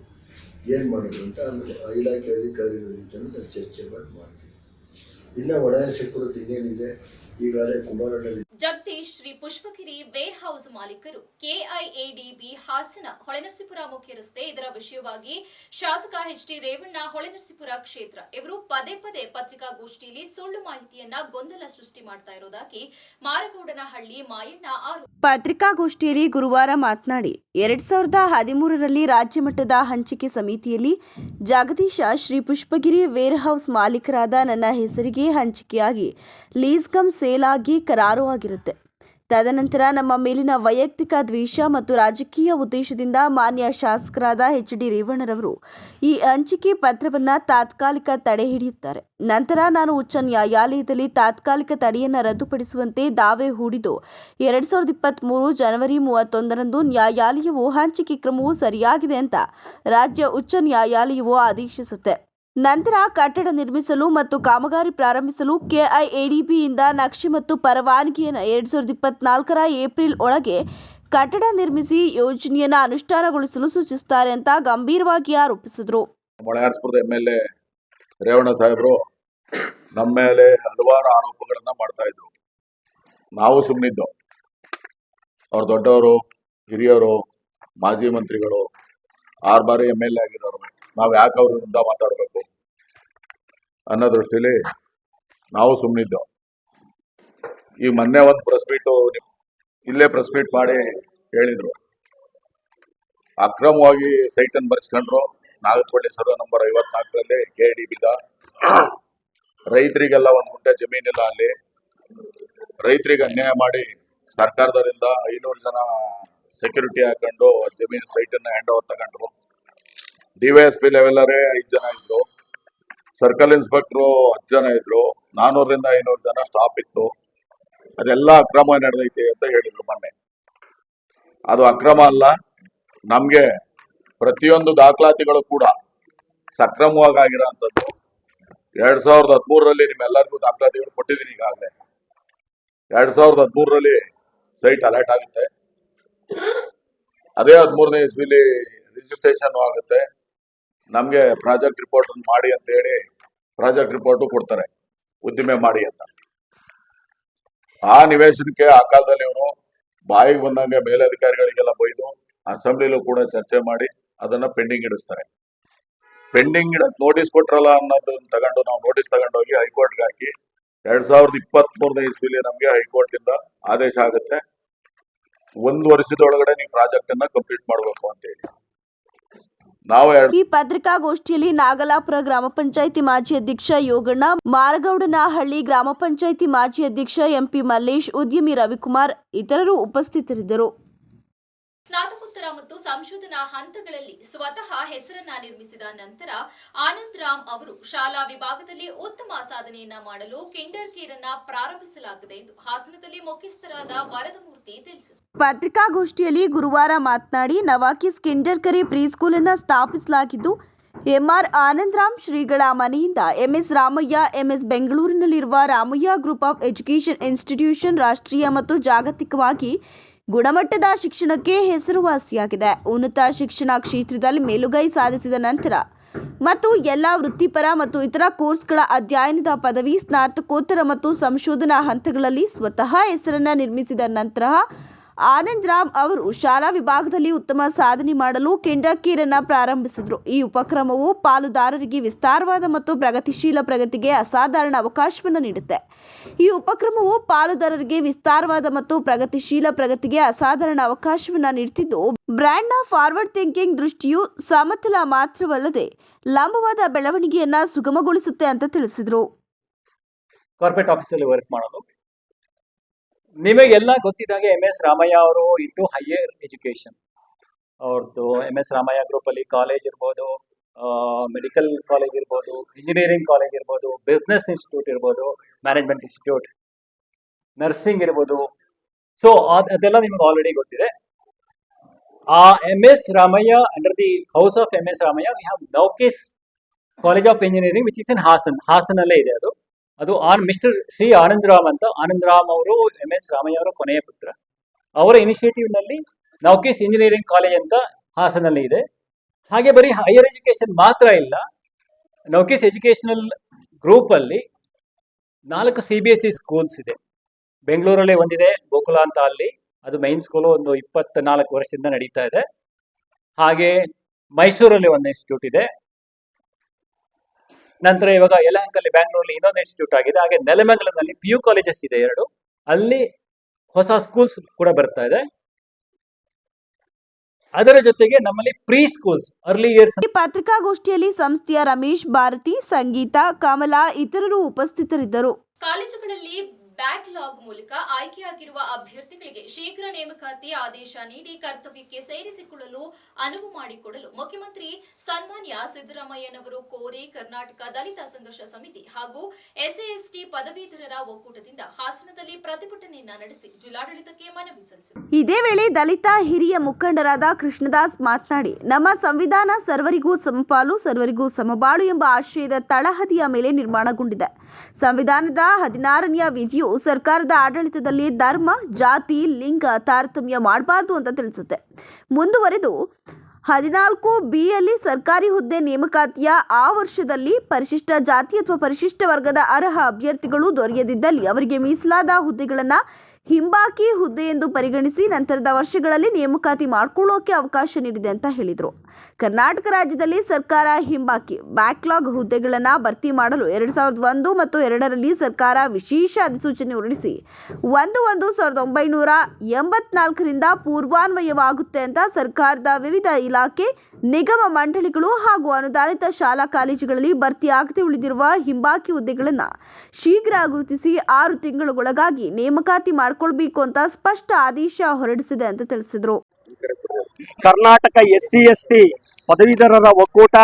ಏನು ಮಾಡೋದು ಅಂತ ಆಮೇಲೆ ಇಲಾಖೆ ಅಧಿಕಾರಿಗಳ ಜೊತೆ ನಾನು ಚರ್ಚೆ ಮಾಡ್ತೀನಿ. ಇನ್ನು ಒಳಸಿಪುರದ್ದು ಇನ್ನೇನಿದೆ, ಈಗಾಗಲೇ ಕುಮಾರಣ್ಣ ಜಗದೀಶ್ ಶ್ರೀ ಪುಷ್ಪಗಿರಿ ವೇರ್ ಹೌಸ್ ಮಾಲೀಕರು ಕೆಐಎಡಿಬಿ ಹಾಸನ ಹೊಳೆನರಸೀಪುರ ಮುಖ್ಯ ರಸ್ತೆ ಇದರ ವಿಷಯವಾಗಿ ಶಾಸಕ HT ರೇವಣ್ಣ ಹೊಳೆನರಸೀಪುರ ಕ್ಷೇತ್ರ ಇವರು ಪದೇ ಪದೇ ಪತ್ರಿಕಾಗೋಷ್ಠಿಯಲ್ಲಿ ಸುಳ್ಳು ಮಾಹಿತಿಯನ್ನ ಗೊಂದಲ ಸೃಷ್ಟಿ ಮಾಡ್ತಾ ಇರೋದಾಗಿ ಮಾರಗೌಡನಹಳ್ಳಿ ಮಾಯಣ್ಣ ಆರೋಪ. ಪತ್ರಿಕಾಗೋಷ್ಠಿಯಲ್ಲಿ ಗುರುವಾರ ಮಾತನಾಡಿ 2013ರಲ್ಲಿ ರಾಜ್ಯ ಮಟ್ಟದ ಹಂಚಿಕೆ ಸಮಿತಿಯಲ್ಲಿ ಜಗದೀಶ ಶ್ರೀ ಪುಷ್ಪಗಿರಿ ವೇರ್ ಹೌಸ್ ಮಾಲೀಕರಾದ ನನ್ನ ಹೆಸರಿಗೆ ಹಂಚಿಕೆಯಾಗಿ ಲೀಸ್ ಕಮ್ ಸೇಲ್ ಆಗಿ ಕರಾರು ಆಗಿರುತ್ತೆ. ತದನಂತರ ನಮ್ಮ ಮೇಲಿನ ವೈಯಕ್ತಿಕ ದ್ವೇಷ ಮತ್ತು ರಾಜಕೀಯ ಉದ್ದೇಶದಿಂದ ಮಾನ್ಯ ಶಾಸಕರಾದ HT ರೇವಣ್ಣರವರು ಈ ಹಂಚಿಕೆ ಪತ್ರವನ್ನು ತಾತ್ಕಾಲಿಕ ತಡೆ ಹಿಡಿಯುತ್ತಾರೆ. ನಂತರ ನಾನು ಉಚ್ಚ ನ್ಯಾಯಾಲಯದಲ್ಲಿ ತಾತ್ಕಾಲಿಕ ತಡೆಯನ್ನು ರದ್ದುಪಡಿಸುವಂತೆ ದಾವೆ ಹೂಡಿದ್ದು 2023 ಜನವರಿ 31ರಂದು ನ್ಯಾಯಾಲಯವು ಹಂಚಿಕೆ ಕ್ರಮವು ಸರಿಯಾಗಿದೆ ಅಂತ ರಾಜ್ಯ ಉಚ್ಚ ನ್ಯಾಯಾಲಯವು ಆದೇಶಿಸುತ್ತೆ. ನಂತರ ಕಟ್ಟಡ ನಿರ್ಮಿಸಲು ಮತ್ತು ಕಾಮಗಾರಿ ಪ್ರಾರಂಭಿಸಲು ಕೆಐಎಡಿಬಿಯಿಂದ ನಕ್ಷೆ ಮತ್ತು ಪರವಾನಗಿಯನ್ನು 2024ರ ಏಪ್ರಿಲ್ ಒಳಗೆ ಕಟ್ಟಡ ನಿರ್ಮಿಸಿ ಯೋಜನೆಯನ್ನು ಅನುಷ್ಠಾನಗೊಳಿಸಲು ಸೂಚಿಸುತ್ತಾರೆ ಅಂತ ಗಂಭೀರವಾಗಿ ಆರೋಪಿಸಿದರು. ಹೊಳೆನರಸೀಪುರದ MLA ರೇವಣ್ಣ ಸಾಹೇಬರು ನಮ್ಮ ಮೇಲೆ ಹಲವಾರು ಆರೋಪಗಳನ್ನ ಮಾಡ್ತಾ ಇದ್ರು. ನಾವು ಸುಮ್ಮನಿದ್ದು. ಅವ್ರ ದೊಡ್ಡವರು, ಹಿರಿಯರು, ಮಾಜಿ ಮಂತ್ರಿಗಳು, 6 ಬಾರಿ MLA ಆಗಿರೋರು, ನಾವು ಯಾಕೆ ಅವ್ರ ವಿರುದ್ಧ ಮಾತಾಡಬೇಕು ಅನ್ನೋ ದೃಷ್ಟಿಲಿ ನಾವು ಸುಮ್ಮನಿದ್ದು. ಈ ಮೊನ್ನೆ ಒಂದು ಇಲ್ಲೇ ಪ್ರೆಸ್ ಮೀಟ್ ಮಾಡಿ ಹೇಳಿದ್ರು, ಅಕ್ರಮವಾಗಿ ಸೈಟನ್ನು ಬರೆಸ್ಕೊಂಡ್ರು. ನಾಗರಹೊಳೆ ಸರ್ವೆ ನಂಬರ್ 54ರಲ್ಲಿ KIDBದ ರೈತರಿಗೆಲ್ಲ 1 ಗುಂಟೆ ಜಮೀನಿಲ್ಲ. ಅಲ್ಲಿ ರೈತರಿಗೆ ಅನ್ಯಾಯ ಮಾಡಿ ಸರ್ಕಾರದಿಂದ 500 ಜನ ಸೆಕ್ಯೂರಿಟಿ ಹಾಕೊಂಡು ಜಮೀನು ಸೈಟನ್ನು ಹ್ಯಾಂಡ್ ಓವರ್ ತಗೊಂಡ್ರು. DYSP ಲೆವೆಲರೇ 5 ಜನ ಇದ್ರು, ಸರ್ಕಲ್ ಇನ್ಸ್ಪೆಕ್ಟ್ರು 10 ಜನ ಇದ್ರು, 400ರಿಂದ 500 ಜನ ಸ್ಟಾಫ್ ಇತ್ತು. ಅದೆಲ್ಲ ಅಕ್ರಮ ನಡೆದೈತೆ ಅಂತ ಹೇಳಿದ್ರು ಮೊನ್ನೆ. ಅದು ಅಕ್ರಮ ಅಲ್ಲ. ನಮಗೆ ಪ್ರತಿಯೊಂದು ದಾಖಲಾತಿಗಳು ಕೂಡ ಸಕ್ರಮವಾಗಿ ಆಗಿರೋಂಥದ್ದು. 2013ರಲ್ಲಿ ನಿಮ್ಮೆಲ್ಲರಿಗೂ ದಾಖಲಾತಿಗಳು ಕೊಟ್ಟಿದ್ದೀನಿ. ಈಗಾಗಲೇ 2013ರಲ್ಲಿ ಸೈಟ್ ಅಲರ್ಟ್ ಆಗುತ್ತೆ. ಅದೇ 13ನೇ ಇಸ್ವಿಲಿ ರಿಜಿಸ್ಟ್ರೇಷನ್ ಆಗುತ್ತೆ. ನಮಗೆ ಪ್ರಾಜೆಕ್ಟ್ ರಿಪೋರ್ಟ್ ಮಾಡಿ ಅಂತ ಹೇಳಿ ಪ್ರಾಜೆಕ್ಟ್ ರಿಪೋರ್ಟು ಕೊಡ್ತಾರೆ, ಉದ್ದಿಮೆ ಮಾಡಿ ಅಂತ. ಆ ನಿವೇಶನಕ್ಕೆ ಆ ಕಾಲದಲ್ಲಿ ಇವನು ಬಾಯಿಗೆ ಬಂದಂಗೆ ಮೇಲಧಿಕಾರಿಗಳಿಗೆಲ್ಲ ಬೈದು ಅಸೆಂಬ್ಲಿಲೂ ಕೂಡ ಚರ್ಚೆ ಮಾಡಿ ಅದನ್ನ ಪೆಂಡಿಂಗ್ ಇಡಿಸ್ತಾರೆ. ಪೆಂಡಿಂಗ್ ಇಡಕ್ಕೆ ನೋಟಿಸ್ ಕೊಟ್ರಲ್ಲ ಅನ್ನೋದನ್ನ ತಗೊಂಡು ನಾವು ನೋಟಿಸ್ ತಗೊಂಡೋಗಿ ಹೈಕೋರ್ಟ್ಗೆ ಹಾಕಿ 2023ನೇ ಇಸ್ವಿಲಿ ನಮಗೆ ಹೈಕೋರ್ಟಿಂದ ಆದೇಶ ಆಗುತ್ತೆ, 1 ವರ್ಷದೊಳಗಡೆ ನೀವು ಪ್ರಾಜೆಕ್ಟ್ ಅನ್ನ ಕಂಪ್ಲೀಟ್ ಮಾಡಬೇಕು ಅಂತ ಹೇಳಿ. ಈ ಪತ್ರಿಕಾಗೋಷ್ಠಿಯಲ್ಲಿ ನಾಗಲಾಪುರ ಗ್ರಾಮ ಪಂಚಾಯಿತಿ ಮಾಜಿ ಅಧ್ಯಕ್ಷ ಯೋಗಣ್ಣ, ಮಾರಗೌಡನಹಳ್ಳಿ ಗ್ರಾಮ ಪಂಚಾಯಿತಿ ಮಾಜಿ ಅಧ್ಯಕ್ಷ MP ಮಲ್ಲೇಶ್, ಉದ್ಯಮಿ ರವಿಕುಮಾರ್ ಇತರರು ಉಪಸ್ಥಿತರಿದ್ದರು. ಸ್ನಾತಕೋತ್ತರ ಮತ್ತು ಸಂಶೋಧನಾ ಹಂತಗಳಲ್ಲಿ ಸ್ವತಃ ಹೆಸರನ್ನ ನಿರ್ಮಿಸಿದ ನಂತರ ಆನಂದ್ ರಾಮ್ ಅವರು ಶಾಲಾ ವಿಭಾಗದಲ್ಲಿ ಉತ್ತಮ ಸಾಧನೆಯನ್ನ ಮಾಡಲು ಕಿಂಡರ್ ಕೇರ್ ಅನ್ನ ಪ್ರಾರಂಭಿಸಲಾಗಿದೆ ಎಂದು ಹಾಸನದಲ್ಲಿ ಮುಖ್ಯಸ್ಥರಾದ ವರದಮೂರ್ತಿ ತಿಳಿಸಿದರು. ಪತ್ರಿಕಾಗೋಷ್ಠಿಯಲ್ಲಿ ಗುರುವಾರ ಮಾತನಾಡಿ, ನವಾಕಿಸ್ ಕಿಂಡರ್ ಕೇರ್ ಪ್ರೀಸ್ಕೂಲ್ ಅನ್ನು ಸ್ಥಾಪಿಸಲಾಗಿದ್ದು MR ಆನಂದ್ ರಾಮ್ ಶ್ರೀಗಳ ಮನೆಯಿಂದ MS ರಾಮಯ್ಯ MS ಬೆಂಗಳೂರಿನಲ್ಲಿರುವ Ramaiah group of education institution ರಾಷ್ಟ್ರೀಯ ಮತ್ತು ಜಾಗತಿಕವಾಗಿ ಗುಣಮಟ್ಟದ ಶಿಕ್ಷಣಕ್ಕೆ ಹೆಸರುವಾಸಿಯಾಗಿದೆ. ಉನ್ನತ ಶಿಕ್ಷಣ ಕ್ಷೇತ್ರದಲ್ಲಿ ಮೇಲುಗೈ ಸಾಧಿಸಿದ ನಂತರ ಮತ್ತು ಎಲ್ಲ ವೃತ್ತಿಪರ ಮತ್ತು ಇತರ ಕೋರ್ಸ್ಗಳ ಅಧ್ಯಯನದ ಪದವಿ, ಸ್ನಾತಕೋತ್ತರ ಮತ್ತು ಸಂಶೋಧನಾ ಹಂತಗಳಲ್ಲಿ ಸ್ವತಃ ಹೆಸರನ್ನು ನಿರ್ಮಿಸಿದ ನಂತರ ಆನಂದ್ ರಾಮ್ ಅವರು ಶಾಲಾ ವಿಭಾಗದಲ್ಲಿ ಉತ್ತಮ ಸಾಧನೆ ಮಾಡಲು ಕಿಂಡರ್ ಅನ್ನು ಪ್ರಾರಂಭಿಸಿದರು. ಈ ಉಪಕ್ರಮವು ಪಾಲುದಾರರಿಗೆ ವಿಸ್ತಾರವಾದ ಮತ್ತು ಪ್ರಗತಿಶೀಲ ಪ್ರಗತಿಗೆ ಅಸಾಧಾರಣ ಅವಕಾಶವನ್ನು ನೀಡುತ್ತೆ. ಈ ಉಪಕ್ರಮವು ಪಾಲುದಾರರಿಗೆ ವಿಸ್ತಾರವಾದ ಮತ್ತು ಪ್ರಗತಿಶೀಲ ಪ್ರಗತಿಗೆ ಅಸಾಧಾರಣ ಅವಕಾಶವನ್ನು ನೀಡುತ್ತಿದ್ದು, ಬ್ರ್ಯಾಂಡ್ನ ಫಾರ್ವರ್ಡ್ ಥಿಂಕಿಂಗ್ ದೃಷ್ಟಿಯು ಸಮತಲ ಮಾತ್ರವಲ್ಲದೆ ಲಂಬವಾದ ಬೆಳವಣಿಗೆಯನ್ನು ಸುಗಮಗೊಳಿಸುತ್ತೆ ಅಂತ ತಿಳಿಸಿದರು. ಕಾರ್ಪೊರೇಟ್ ಆಫೀಸಲ್ಲಿ ವರ್ಕ್ ಮಾಡೋದು. ನಿಮಗೆಲ್ಲ ಗೊತ್ತಿದ್ದಾಗೆ MS ರಾಮಯ್ಯ ಅವರು ಇಂಟು ಹೈಯರ್ ಎಜುಕೇಷನ್. ಅವ್ರದ್ದು MS ರಾಮಯ್ಯ ಗ್ರೂಪಲ್ಲಿ ಕಾಲೇಜ್ ಇರ್ಬೋದು, ಮೆಡಿಕಲ್ ಕಾಲೇಜ್ ಇರ್ಬೋದು, ಇಂಜಿನಿಯರಿಂಗ್ ಕಾಲೇಜ್ ಇರ್ಬೋದು, ಬಿಸ್ನೆಸ್ ಇನ್ಸ್ಟಿಟ್ಯೂಟ್ ಇರ್ಬೋದು, ಮ್ಯಾನೇಜ್ಮೆಂಟ್ ಇನ್ಸ್ಟಿಟ್ಯೂಟ್, ನರ್ಸಿಂಗ್ ಇರ್ಬೋದು. ಸೊ ಅದೆಲ್ಲ ನಿಮಗೆ ಆಲ್ರೆಡಿ ಗೊತ್ತಿದೆ. ಆ MS Ramaiah under the house of MS Ramaiah we have ನೌಕೇಸ್ college of engineering which is in ಹಾಸನಲ್ಲೇ ಇದೆ. ಅದು ಮಿಸ್ಟರ್ ಶ್ರೀ ಆನಂದ್ ರಾಮ್ ಅಂತ. ಆನಂದ್ ರಾಮ್ ಅವರು MS ರಾಮಯ್ಯ ಅವರ ಕೊನೆಯ ಪುತ್ರ. ಅವರ ಇನಿಷಿಯೇಟಿವ್ ನಲ್ಲಿ ನೌಕೇಸ್ ಇಂಜಿನಿಯರಿಂಗ್ ಕಾಲೇಜ್ ಅಂತ ಹಾಸನಲ್ಲಿ ಇದೆ. ಹಾಗೆ ಬರೀ ಹೈಯರ್ ಎಜುಕೇಶನ್ ಮಾತ್ರ ಇಲ್ಲ, ನೌಕೇಸ್ ಎಜುಕೇಶನಲ್ ಗ್ರೂಪ್ ಅಲ್ಲಿ 4 CBSE ಸ್ಕೂಲ್ಸ್ ಇದೆ. ಬೆಂಗಳೂರಲ್ಲೇ ಒಂದಿದೆ, ಗೋಕುಲ ಅಂತ, ಅಲ್ಲಿ ಅದು ಮೈನ್ ಸ್ಕೂಲು, ಒಂದು 24 ವರ್ಷದಿಂದ ನಡೀತಾ ಇದೆ. ಹಾಗೆ ಮೈಸೂರಲ್ಲಿ ಒಂದು ಇನ್ಸ್ಟಿಟ್ಯೂಟ್ ಇದೆ. ನಂತರ ಇವಾಗ ಯಲಹಂಕಲ್ಲಿ ಬ್ಯಾಂಗ್ಳೂರಲ್ಲಿ ಇನ್ನೊಂದು ಇನ್ಸ್ಟಿಟ್ಯೂಟ್ ಆಗಿದೆ. ಹಾಗೆ ನೆಲಮಂಗಲದಲ್ಲಿ PU ಕಾಲೇಜಸ್ ಇದೆ 2, ಅಲ್ಲಿ ಹೊಸ ಸ್ಕೂಲ್ಸ್ ಕೂಡ ಬರ್ತಾ ಇದೆ. ಅದರ ಜೊತೆಗೆ ನಮ್ಮಲ್ಲಿ ಪ್ರೀ ಸ್ಕೂಲ್ಸ್, ಅರ್ಲಿ ಇಯರ್ಸ್. ಈ ಪತ್ರಿಕಾಗೋಷ್ಠಿಯಲ್ಲಿ ಸಂಸ್ಥೆಯ ರಮೇಶ್, ಭಾರತಿ, ಸಂಗೀತ, ಕಮಲಾ ಇತರರು ಉಪಸ್ಥಿತರಿದ್ದರು. ಕಾಲೇಜುಗಳಲ್ಲಿ ಬ್ಯಾಕ್ಲಾಗ್ ಮೂಲಕ ಆಯ್ಕೆಯಾಗಿರುವ ಅಭ್ಯರ್ಥಿಗಳಿಗೆ ಶೀಘ್ರ ನೇಮಕಾತಿ ಆದೇಶ ನೀಡಿ ಕರ್ತವ್ಯಕ್ಕೆ ಸೇರಿಸಿಕೊಳ್ಳಲು ಅನುವು ಮಾಡಿಕೊಡಲು ಮುಖ್ಯಮಂತ್ರಿ ಸನ್ಮಾನ್ಯ ಸಿದ್ದರಾಮಯ್ಯನವರು ಕೋರಿ ಕರ್ನಾಟಕ ದಲಿತ ಸಂಘರ್ಷ ಸಮಿತಿ ಹಾಗೂ SC/ST ಪದವೀಧರರ ಒಕ್ಕೂಟದಿಂದ ಹಾಸನದಲ್ಲಿ ಪ್ರತಿಭಟನೆಯನ್ನ ನಡೆಸಿ ಜಿಲ್ಲಾಡಳಿತಕ್ಕೆ ಮನವಿ ಸಲ್ಲಿಸಿದರು. ಇದೇ ವೇಳೆ ದಲಿತ ಹಿರಿಯ ಮುಖಂಡರಾದ ಕೃಷ್ಣದಾಸ್ ಮಾತನಾಡಿ, ನಮ್ಮ ಸಂವಿಧಾನ ಸರ್ವರಿಗೂ ಸಮಪಾಲು, ಸರ್ವರಿಗೂ ಸಮಬಾಳು ಎಂಬ ಆಶಯದ ತಳಹದಿಯ ಮೇಲೆ ನಿರ್ಮಾಣಗೊಂಡಿದೆ. ಸಂವಿಧಾನದ 16ನೇ ವಿಧಿಯು ಸರ್ಕಾರದ ಆಡಳಿತದಲ್ಲಿ ಧರ್ಮ, ಜಾತಿ, ಲಿಂಗ ತಾರತಮ್ಯ ಮಾಡಬಾರದು ಅಂತ ತಿಳಿಸುತ್ತೆ. ಮುಂದುವರೆದು 14B ಯಲ್ಲಿ ಸರ್ಕಾರಿ ಹುದ್ದೆ ನೇಮಕಾತಿಯ ಆ ವರ್ಷದಲ್ಲಿ ಪರಿಶಿಷ್ಟ ಜಾತಿ ಅಥವಾ ಪರಿಶಿಷ್ಟ ವರ್ಗದ ಅರ್ಹ ಅಭ್ಯರ್ಥಿಗಳು ದೊರೆಯದಿದ್ದಲ್ಲಿ ಅವರಿಗೆ ಮೀಸಲಾದ ಹುದ್ದೆಗಳನ್ನು ಹಿಂಬಾಕಿ ಹುದ್ದೆ ಎಂದು ಪರಿಗಣಿಸಿ ನಂತರದ ವರ್ಷಗಳಲ್ಲಿ ನೇಮಕಾತಿ ಮಾಡಿಕೊಳ್ಳೋಕೆ ಅವಕಾಶ ನೀಡಿದೆ ಅಂತ ಹೇಳಿದರು. ಕರ್ನಾಟಕ ರಾಜ್ಯದಲ್ಲಿ ಸರ್ಕಾರ ಹಿಂಬಾಕಿ ಬ್ಯಾಕ್ಲಾಗ್ ಹುದ್ದೆಗಳನ್ನು ಭರ್ತಿ ಮಾಡಲು 2001 ಮತ್ತು 2ರಲ್ಲಿ ಸರ್ಕಾರ ವಿಶೇಷ ಅಧಿಸೂಚನೆ ಹೊರಡಿಸಿ 1/1/1984ರಿಂದ ಪೂರ್ವಾನ್ವಯವಾಗುತ್ತೆ ಅಂತ ಸರ್ಕಾರದ ವಿವಿಧ ಇಲಾಖೆ, ನಿಗಮ ಮಂಡಳಿಗಳು ಹಾಗೂ ಅನುದಾನಿತ ಶಾಲಾ ಕಾಲೇಜುಗಳಲ್ಲಿ ಭರ್ತಿಯಾಗದೆ ಉಳಿದಿರುವ ಹಿಂಬಾಕಿ ಹುದ್ದೆಗಳನ್ನು ಶೀಘ್ರ ಗುರುತಿಸಿ 6 ತಿಂಗಳುಗಳೊಳಗಾಗಿ ನೇಮಕಾತಿ ಮಾಡಿಕೊಳ್ಬೇಕು ಅಂತ ಸ್ಪಷ್ಟ ಆದೇಶ ಹೊರಡಿಸಿದೆ ಅಂತ ತಿಳಿಸಿದರು. ಕರ್ನಾಟಕ SC/ST ಪದವೀಧರರ ಒಕ್ಕೂಟ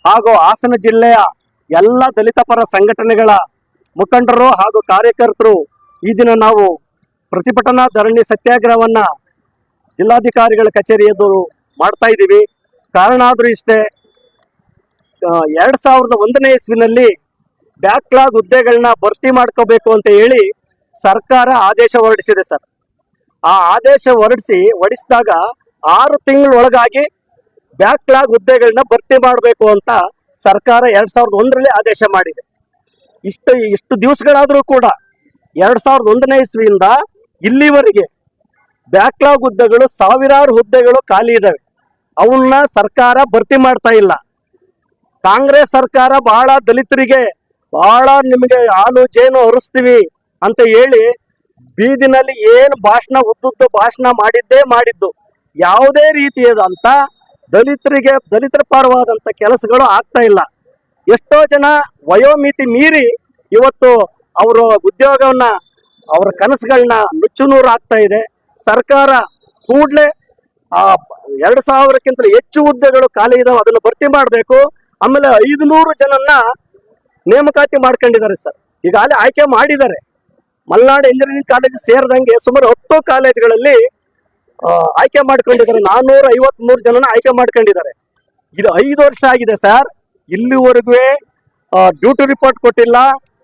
ಹಾಗೂ ಹಾಸನ ಜಿಲ್ಲೆಯ ಎಲ್ಲ ದಲಿತ ಪರ ಸಂಘಟನೆಗಳ ಮುಖಂಡರು ಹಾಗೂ ಕಾರ್ಯಕರ್ತರು ಈ ದಿನ ನಾವು ಪ್ರತಿಭಟನಾ ಧರಣಿ ಸತ್ಯಾಗ್ರಹವನ್ನ ಜಿಲ್ಲಾಧಿಕಾರಿಗಳ ಕಚೇರಿ ಎದುರು ಮಾಡ್ತಾ ಇದ್ದೀವಿ. ಕಾರಣ ಆದರೂ ಇಷ್ಟೇ, 2001ನೇ ಇಸ್ವಿನಲ್ಲಿ ಬ್ಯಾಕ್ಲಾಗ್ ಹುದ್ದೆಗಳನ್ನ ಭರ್ತಿ ಮಾಡ್ಕೋಬೇಕು ಅಂತ ಹೇಳಿ ಸರ್ಕಾರ ಆದೇಶ ಹೊರಡಿಸಿದೆ ಸರ್. ಆ ಆದೇಶ ಹೊರಡಿಸಿದಾಗ 6 ತಿಂಗಳೊಳಗಾಗಿ ಬ್ಯಾಕ್ಲಾಗ್ ಹುದ್ದೆಗಳನ್ನ ಭರ್ತಿ ಮಾಡಬೇಕು ಅಂತ ಸರ್ಕಾರ 2001ರಲ್ಲಿ ಆದೇಶ ಮಾಡಿದೆ. ಇಷ್ಟು ದಿವಸಗಳಾದರೂ ಕೂಡ 2001ನೇ ಇಸ್ವಿಯಿಂದ ಇಲ್ಲಿವರೆಗೆ ಬ್ಯಾಕ್ಲಾಗ್ ಹುದ್ದೆಗಳು, ಸಾವಿರಾರು ಹುದ್ದೆಗಳು ಖಾಲಿ ಇದ್ದಾವೆ. ಅವನ್ನ ಸರ್ಕಾರ ಭರ್ತಿ ಮಾಡ್ತಾ ಇಲ್ಲ. ಕಾಂಗ್ರೆಸ್ ಸರ್ಕಾರ ಬಹಳ ದಲಿತರಿಗೆ ಬಹಳ ನಿಮಗೆ ಹಾಲು ಜೇನು ಹರಿಸ್ತೀವಿ ಅಂತ ಹೇಳಿ ಬೀದಿನಲ್ಲಿ ಏನು ಭಾಷಣ, ಉದ್ದುದ್ದು ಭಾಷಣ ಮಾಡಿದ್ದು. ಯಾವುದೇ ರೀತಿಯಾದಂಥ ದಲಿತರ ಪರವಾದಂಥ ಕೆಲಸಗಳು ಆಗ್ತಾ ಇಲ್ಲ. ಎಷ್ಟೋ ಜನ ವಯೋಮಿತಿ ಮೀರಿ ಇವತ್ತು ಅವರ ಉದ್ಯೋಗವನ್ನ, ಅವರ ಕನಸುಗಳನ್ನ ನುಚ್ಚುನೂರು ಆಗ್ತಾ ಇದೆ. ಸರ್ಕಾರ ಕೂಡಲೇ 2000ಕ್ಕಿಂತ ಹೆಚ್ಚು ಹುದ್ದೆಗಳು ಖಾಲಿ ಇದಾವೆ, ಅದನ್ನು ಭರ್ತಿ ಮಾಡಬೇಕು. ಆಮೇಲೆ 500 ಜನನ್ನ ನೇಮಕಾತಿ ಮಾಡ್ಕೊಂಡಿದ್ದಾರೆ ಸರ್. ಈಗಾಗಲೇ ಆಯ್ಕೆ ಮಾಡಿದ್ದಾರೆ. ಮಲೆನಾಡು ಇಂಜಿನಿಯರಿಂಗ್ ಕಾಲೇಜ್ ಸೇರಿದಂಗೆ ಸುಮಾರು 10 ಕಾಲೇಜುಗಳಲ್ಲಿ ಆಯ್ಕೆ ಮಾಡ್ಕೊಂಡಿದ್ದಾರೆ. 453 ಜನನ ಆಯ್ಕೆ ಮಾಡ್ಕೊಂಡಿದ್ದಾರೆ. ಇದು 5 ವರ್ಷ ಆಗಿದೆ ಸರ್. ಇಲ್ಲಿವರೆಗೂ ಡ್ಯೂಟಿ ರಿಪೋರ್ಟ್ ಕೊಟ್ಟಿಲ್ಲ,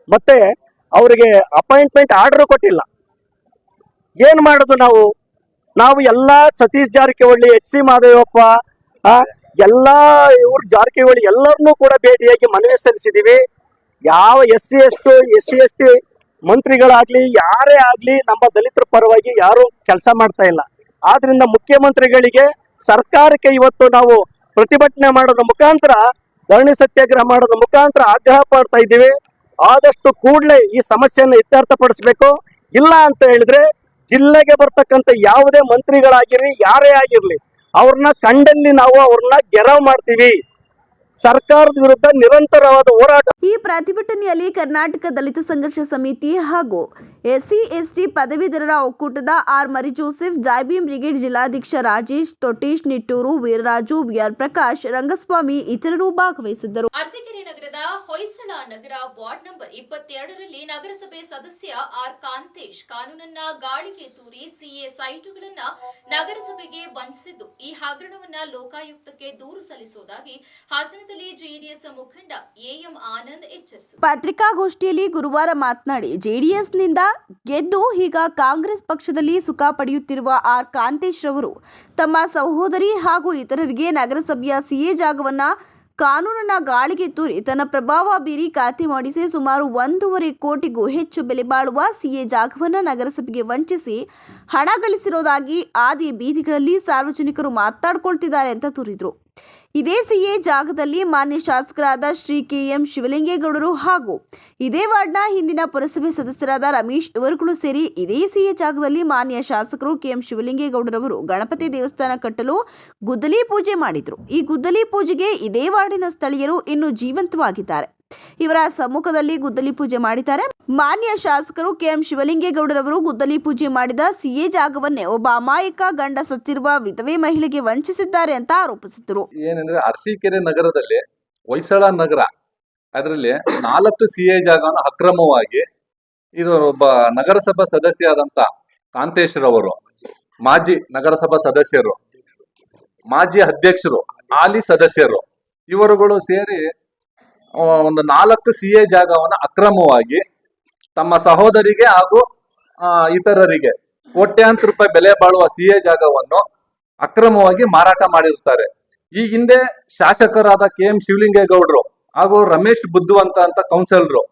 ಮತ್ತೆ ಅವರಿಗೆ ಅಪಾಯಿಂಟ್ಮೆಂಟ್ ಆರ್ಡರ್ ಕೊಟ್ಟಿಲ್ಲ. ಏನು ಮಾಡೋದು ನಾವು ಎಲ್ಲ ಸತೀಶ್ ಜಾರಕಿಹೊಳಿ, HC ಮಾದೇವಪ್ಪ, ಎಲ್ಲ ಇವ್ರ ಜಾರಕಿಹೊಳಿ ಎಲ್ಲರನ್ನೂ ಕೂಡ ಭೇಟಿಯಾಗಿ ಮನವಿ ಸಲ್ಲಿಸಿದ್ದೀವಿ. ಯಾವ SC/ST ಮಂತ್ರಿಗಳಾಗ್ಲಿ ಯಾರೇ ಆಗ್ಲಿ ನಮ್ಮ ದಲಿತರ ಪರವಾಗಿ ಯಾರು ಕೆಲಸ ಮಾಡ್ತಾ ಇಲ್ಲ. ಆದ್ರಿಂದ ಮುಖ್ಯಮಂತ್ರಿಗಳಿಗೆ, ಸರ್ಕಾರಕ್ಕೆ ಇವತ್ತು ನಾವು ಪ್ರತಿಭಟನೆ ಮಾಡೋದ್ರ ಮುಖಾಂತರ, ಧರಣಿ ಸತ್ಯಾಗ್ರಹ ಮಾಡೋದ್ರ ಮುಖಾಂತರ ಆಗ್ರಹ ಪಡ್ತಾ ಇದ್ದೀವಿ. ಆದಷ್ಟು ಕೂಡಲೇ ಈ ಸಮಸ್ಯೆಯನ್ನು ಇತ್ಯರ್ಥಪಡಿಸಬೇಕು. ಇಲ್ಲ ಅಂತ ಹೇಳಿದ್ರೆ ಜಿಲ್ಲೆಗೆ ಬರ್ತಕ್ಕಂಥ ಯಾವುದೇ ಮಂತ್ರಿಗಳಾಗಿರ್ಲಿ, ಯಾರೇ ಆಗಿರ್ಲಿ, ಅವ್ರನ್ನ ಕಂಡಲ್ಲಿ ನಾವು ಅವ್ರನ್ನ ಗೆರವ್ ಮಾಡ್ತೀವಿ. ಸರ್ಕಾರದ ವಿರುದ್ಧ ನಿರಂತರವಾದ ಹೋರಾಟ. ಈ ಪ್ರತಿಭಟನೆಯಲ್ಲಿ ಕರ್ನಾಟಕ ದಲಿತ ಸಂಘರ್ಷ ಸಮಿತಿ ಹಾಗೂ SC/ST ಪದವೀಧರರ ಒಕ್ಕೂಟದ ಆರ್ ಮರಿಜೋಸೆಫ್, ಜಾಯ್ಬೀಮ್ ಬ್ರಿಗೇಡ್ ಜಿಲ್ಲಾಧ್ಯಕ್ಷ ರಾಜೇಶ್, ತೊಟೀಶ್ ನಿಟ್ಟೂರು, ವೀರರಾಜು, ವಿಆರ್ ಪ್ರಕಾಶ್, ರಂಗಸ್ವಾಮಿ ಇತರರು ಭಾಗವಹಿಸಿದ್ದರು. ಅರಸೀಕೆರೆ ನಗರದ ಹೊಯ್ಸಳ ನಗರ ವಾರ್ಡ್ ನಂಬರ್ 22ರಲ್ಲಿ ನಗರಸಭೆ ಸದಸ್ಯ ಆರ್ ಕಾಂತೇಶ್ ಕಾನೂನನ್ನ ಗಾಳಿಗೆ ತೂರಿ CA ಸೈಟುಗಳನ್ನ ನಗರಸಭೆಗೆ ವಂಚಿಸಿದ್ದು, ಈ ಹಗರಣವನ್ನ ಲೋಕಾಯುಕ್ತಕ್ಕೆ ದೂರು ಸಲ್ಲಿಸುವುದಾಗಿ ಹಾಸನದಲ್ಲಿ JDS ಮುಖಂಡ AM ಆನಂದ್ ಎಚ್ಚರಿಸಿದರು. ಪತ್ರಿಕಾಗೋಷ್ಠಿಯಲ್ಲಿ ಗುರುವಾರ ಮಾತನಾಡಿ, JDSನಿಂದ ಗೆದ್ದು ಈಗ ಕಾಂಗ್ರೆಸ್ ಪಕ್ಷದಲ್ಲಿ ಸುಖ ಪಡೆಯುತ್ತಿರುವ ಆರ್ ಕಾಂತೇಶ್ ರವರು ತಮ್ಮ ಸಹೋದರಿ ಹಾಗೂ ಇತರರಿಗೆ ನಗರಸಭೆಯ CA ಜಾಗವನ್ನ ಕಾನೂನನ್ನ ಗಾಳಿಗೆ ತೂರಿ ತನ್ನ ಪ್ರಭಾವ ಬೀರಿ ಖಾತೆ ಮಾಡಿಸಿ ಸುಮಾರು 1.5 ಕೋಟಿಗೂ ಹೆಚ್ಚು ಬೆಲೆ ಬಾಳುವ CA ಜಾಗವನ್ನ ನಗರಸಭೆಗೆ ವಂಚಿಸಿ ಹಣ ಗಳಿಸಿರೋದಾಗಿ ಆದಿ ಬೀದಿಗಳಲ್ಲಿ ಸಾರ್ವಜನಿಕರು ಮಾತನಾಡ್ಕೊಳ್ತಿದ್ದಾರೆ ಅಂತ ದೂರಿದ್ರು. ಇದೇ CA ಜಾಗದಲ್ಲಿ ಮಾನ್ಯ ಶಾಸಕರಾದ ಶ್ರೀ KM ಶಿವಲಿಂಗೇಗೌಡರು ಹಾಗೂ ಇದೇ ವಾರ್ಡ್ನ ಹಿಂದಿನ ಪುರಸಭೆ ಸದಸ್ಯರಾದ ರಮೇಶ್ ಇವರುಗಳು ಸೇರಿ ಇದೇ CA ಜಾಗದಲ್ಲಿ ಮಾನ್ಯ ಶಾಸಕರು KM ಶಿವಲಿಂಗೇಗೌಡರವರು ಗಣಪತಿ ದೇವಸ್ಥಾನ ಕಟ್ಟಲು ಗುದ್ದಲಿ ಪೂಜೆ ಮಾಡಿದ್ರು. ಈ ಗುದ್ದಲಿ ಪೂಜೆಗೆ ಇದೇ ವಾರ್ಡಿನ ಸ್ಥಳೀಯರು ಇನ್ನೂ ಜೀವಂತವಾಗಿದ್ದಾರೆ. ಇವರ ಸಮ್ಮುಖದಲ್ಲಿ ಗುದ್ದಲಿ ಪೂಜೆ ಮಾಡಿದ್ದಾರೆ. ಮಾನ್ಯ ಶಾಸಕರು KM ಶಿವಲಿಂಗೇಗೌಡರವರು ಗುದ್ದಲಿ ಪೂಜೆ ಮಾಡಿದ CA ಜಾಗವನ್ನೇ ಒಬ್ಬ ಅಮಾಯಕ ಗಂಡ ಸತ್ತಿರುವ ವಿಧವೆ ಮಹಿಳೆಗೆ ವಂಚಿಸಿದ್ದಾರೆ ಅಂತ ಆರೋಪಿಸಿದರು. ಏನಂದ್ರೆ ಅರಸೀಕೆರೆ ನಗರದಲ್ಲಿ ಹೊಯ್ಸಳ ನಗರ ಅದರಲ್ಲಿ 4 CA ಜಾಗವನ್ನು ಅಕ್ರಮವಾಗಿ ಇದು ಒಬ್ಬ ನಗರಸಭಾ ಸದಸ್ಯರಾದಂತ ಕಾಂತೇಶ್ ರವರು, ಮಾಜಿ ನಗರಸಭಾ ಸದಸ್ಯರು, ಮಾಜಿ ಅಧ್ಯಕ್ಷರು, ಹಾಲಿ ಸದಸ್ಯರು ಇವರುಗಳು ಸೇರಿ ಒಂದು 4 CA ಜಾಗವನ್ನು ಅಕ್ರಮವಾಗಿ ತಮ್ಮ ಸಹೋದರಿಗೆ ಹಾಗೂ ಇತರರಿಗೆ ಕೋಟ್ಯಾಂತರ ರೂಪಾಯಿ ಬೆಲೆ ಬಾಳುವ CA ಜಾಗವನ್ನು ಅಕ್ರಮವಾಗಿ ಮಾರಾಟ ಮಾಡಿರುತ್ತಾರೆ. ಈ ಹಿಂದೆ ಶಾಸಕರಾದ KM ಶಿವಲಿಂಗೇಗೌಡರು ಹಾಗೂ ರಮೇಶ್ ಬುದ್ಧವಂತ ಅಂತ ಕೌನ್ಸಿಲರು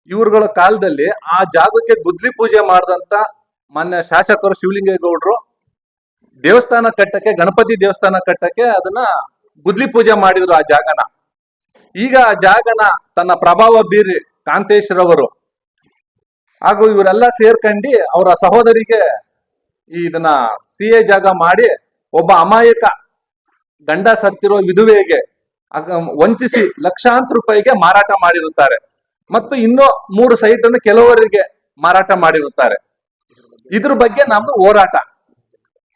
ಇವರುಗಳ ಕಾಲದಲ್ಲಿ ಆ ಜಾಗಕ್ಕೆ ಗುದ್ಲಿ ಪೂಜೆ ಮಾಡಿದಂತ ಮಾನ್ಯ ಶಾಸಕರು ಶಿವಲಿಂಗೇಗೌಡರು ದೇವಸ್ಥಾನ ಕಟ್ಟಕ್ಕೆ, ಗಣಪತಿ ದೇವಸ್ಥಾನ ಕಟ್ಟಕ್ಕೆ ಅದನ್ನ ಗುದ್ಲಿ ಪೂಜೆ ಮಾಡಿದ್ರು ಆ ಜಾಗನ. ಈಗ ಆ ಜಾಗನ ತನ್ನ ಪ್ರಭಾವ ಬೀರಿ ಕಾಂತೇಶ್ ರವರು ಹಾಗೂ ಇವರೆಲ್ಲ ಸೇರ್ಕಂಡು ಅವರ ಸಹೋದರಿಗೆ ಇದನ್ನ CA ಜಾಗ ಮಾಡಿ ಒಬ್ಬ ಅಮಾಯಕ ಗಂಡ ಸತ್ತಿರೋ ವಿಧವೆಗೆ ವಂಚಿಸಿ ಲಕ್ಷಾಂತರ ರೂಪಾಯಿಗೆ ಮಾರಾಟ ಮಾಡಿರುತ್ತಾರೆ. ಮತ್ತು ಇನ್ನೂ 3 ಸೈಟ್ ಅನ್ನು ಕೆಲವರಿಗೆ ಮಾರಾಟ ಮಾಡಿರುತ್ತಾರೆ. ಇದ್ರ ಬಗ್ಗೆ ನಮ್ದು ಹೋರಾಟ,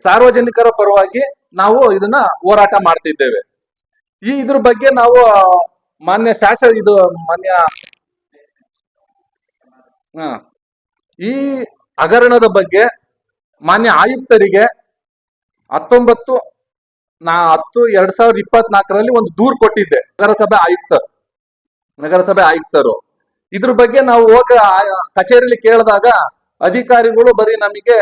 ಸಾರ್ವಜನಿಕರ ಪರವಾಗಿ ನಾವು ಇದನ್ನ ಹೋರಾಟ ಮಾಡ್ತಿದ್ದೇವೆ. ಇದ್ರ ಬಗ್ಗೆ ನಾವು ಮಾನ್ಯ ಈ ಹಗರಣದ ಬಗ್ಗೆ ಮಾನ್ಯ ಆಯುಕ್ತರಿಗೆ 19/10/2024ರಲ್ಲಿ ಒಂದು ದೂರು ಕೊಟ್ಟಿದ್ದೆ. ನಗರಸಭೆ ಆಯುಕ್ತರು ಇದ್ರ ಬಗ್ಗೆ ನಾವು ಹೋಗ ಕಚೇರಿಯಲ್ಲಿ ಕೇಳಿದಾಗ ಅಧಿಕಾರಿಗಳು ಬರೀ ನಮಗೆ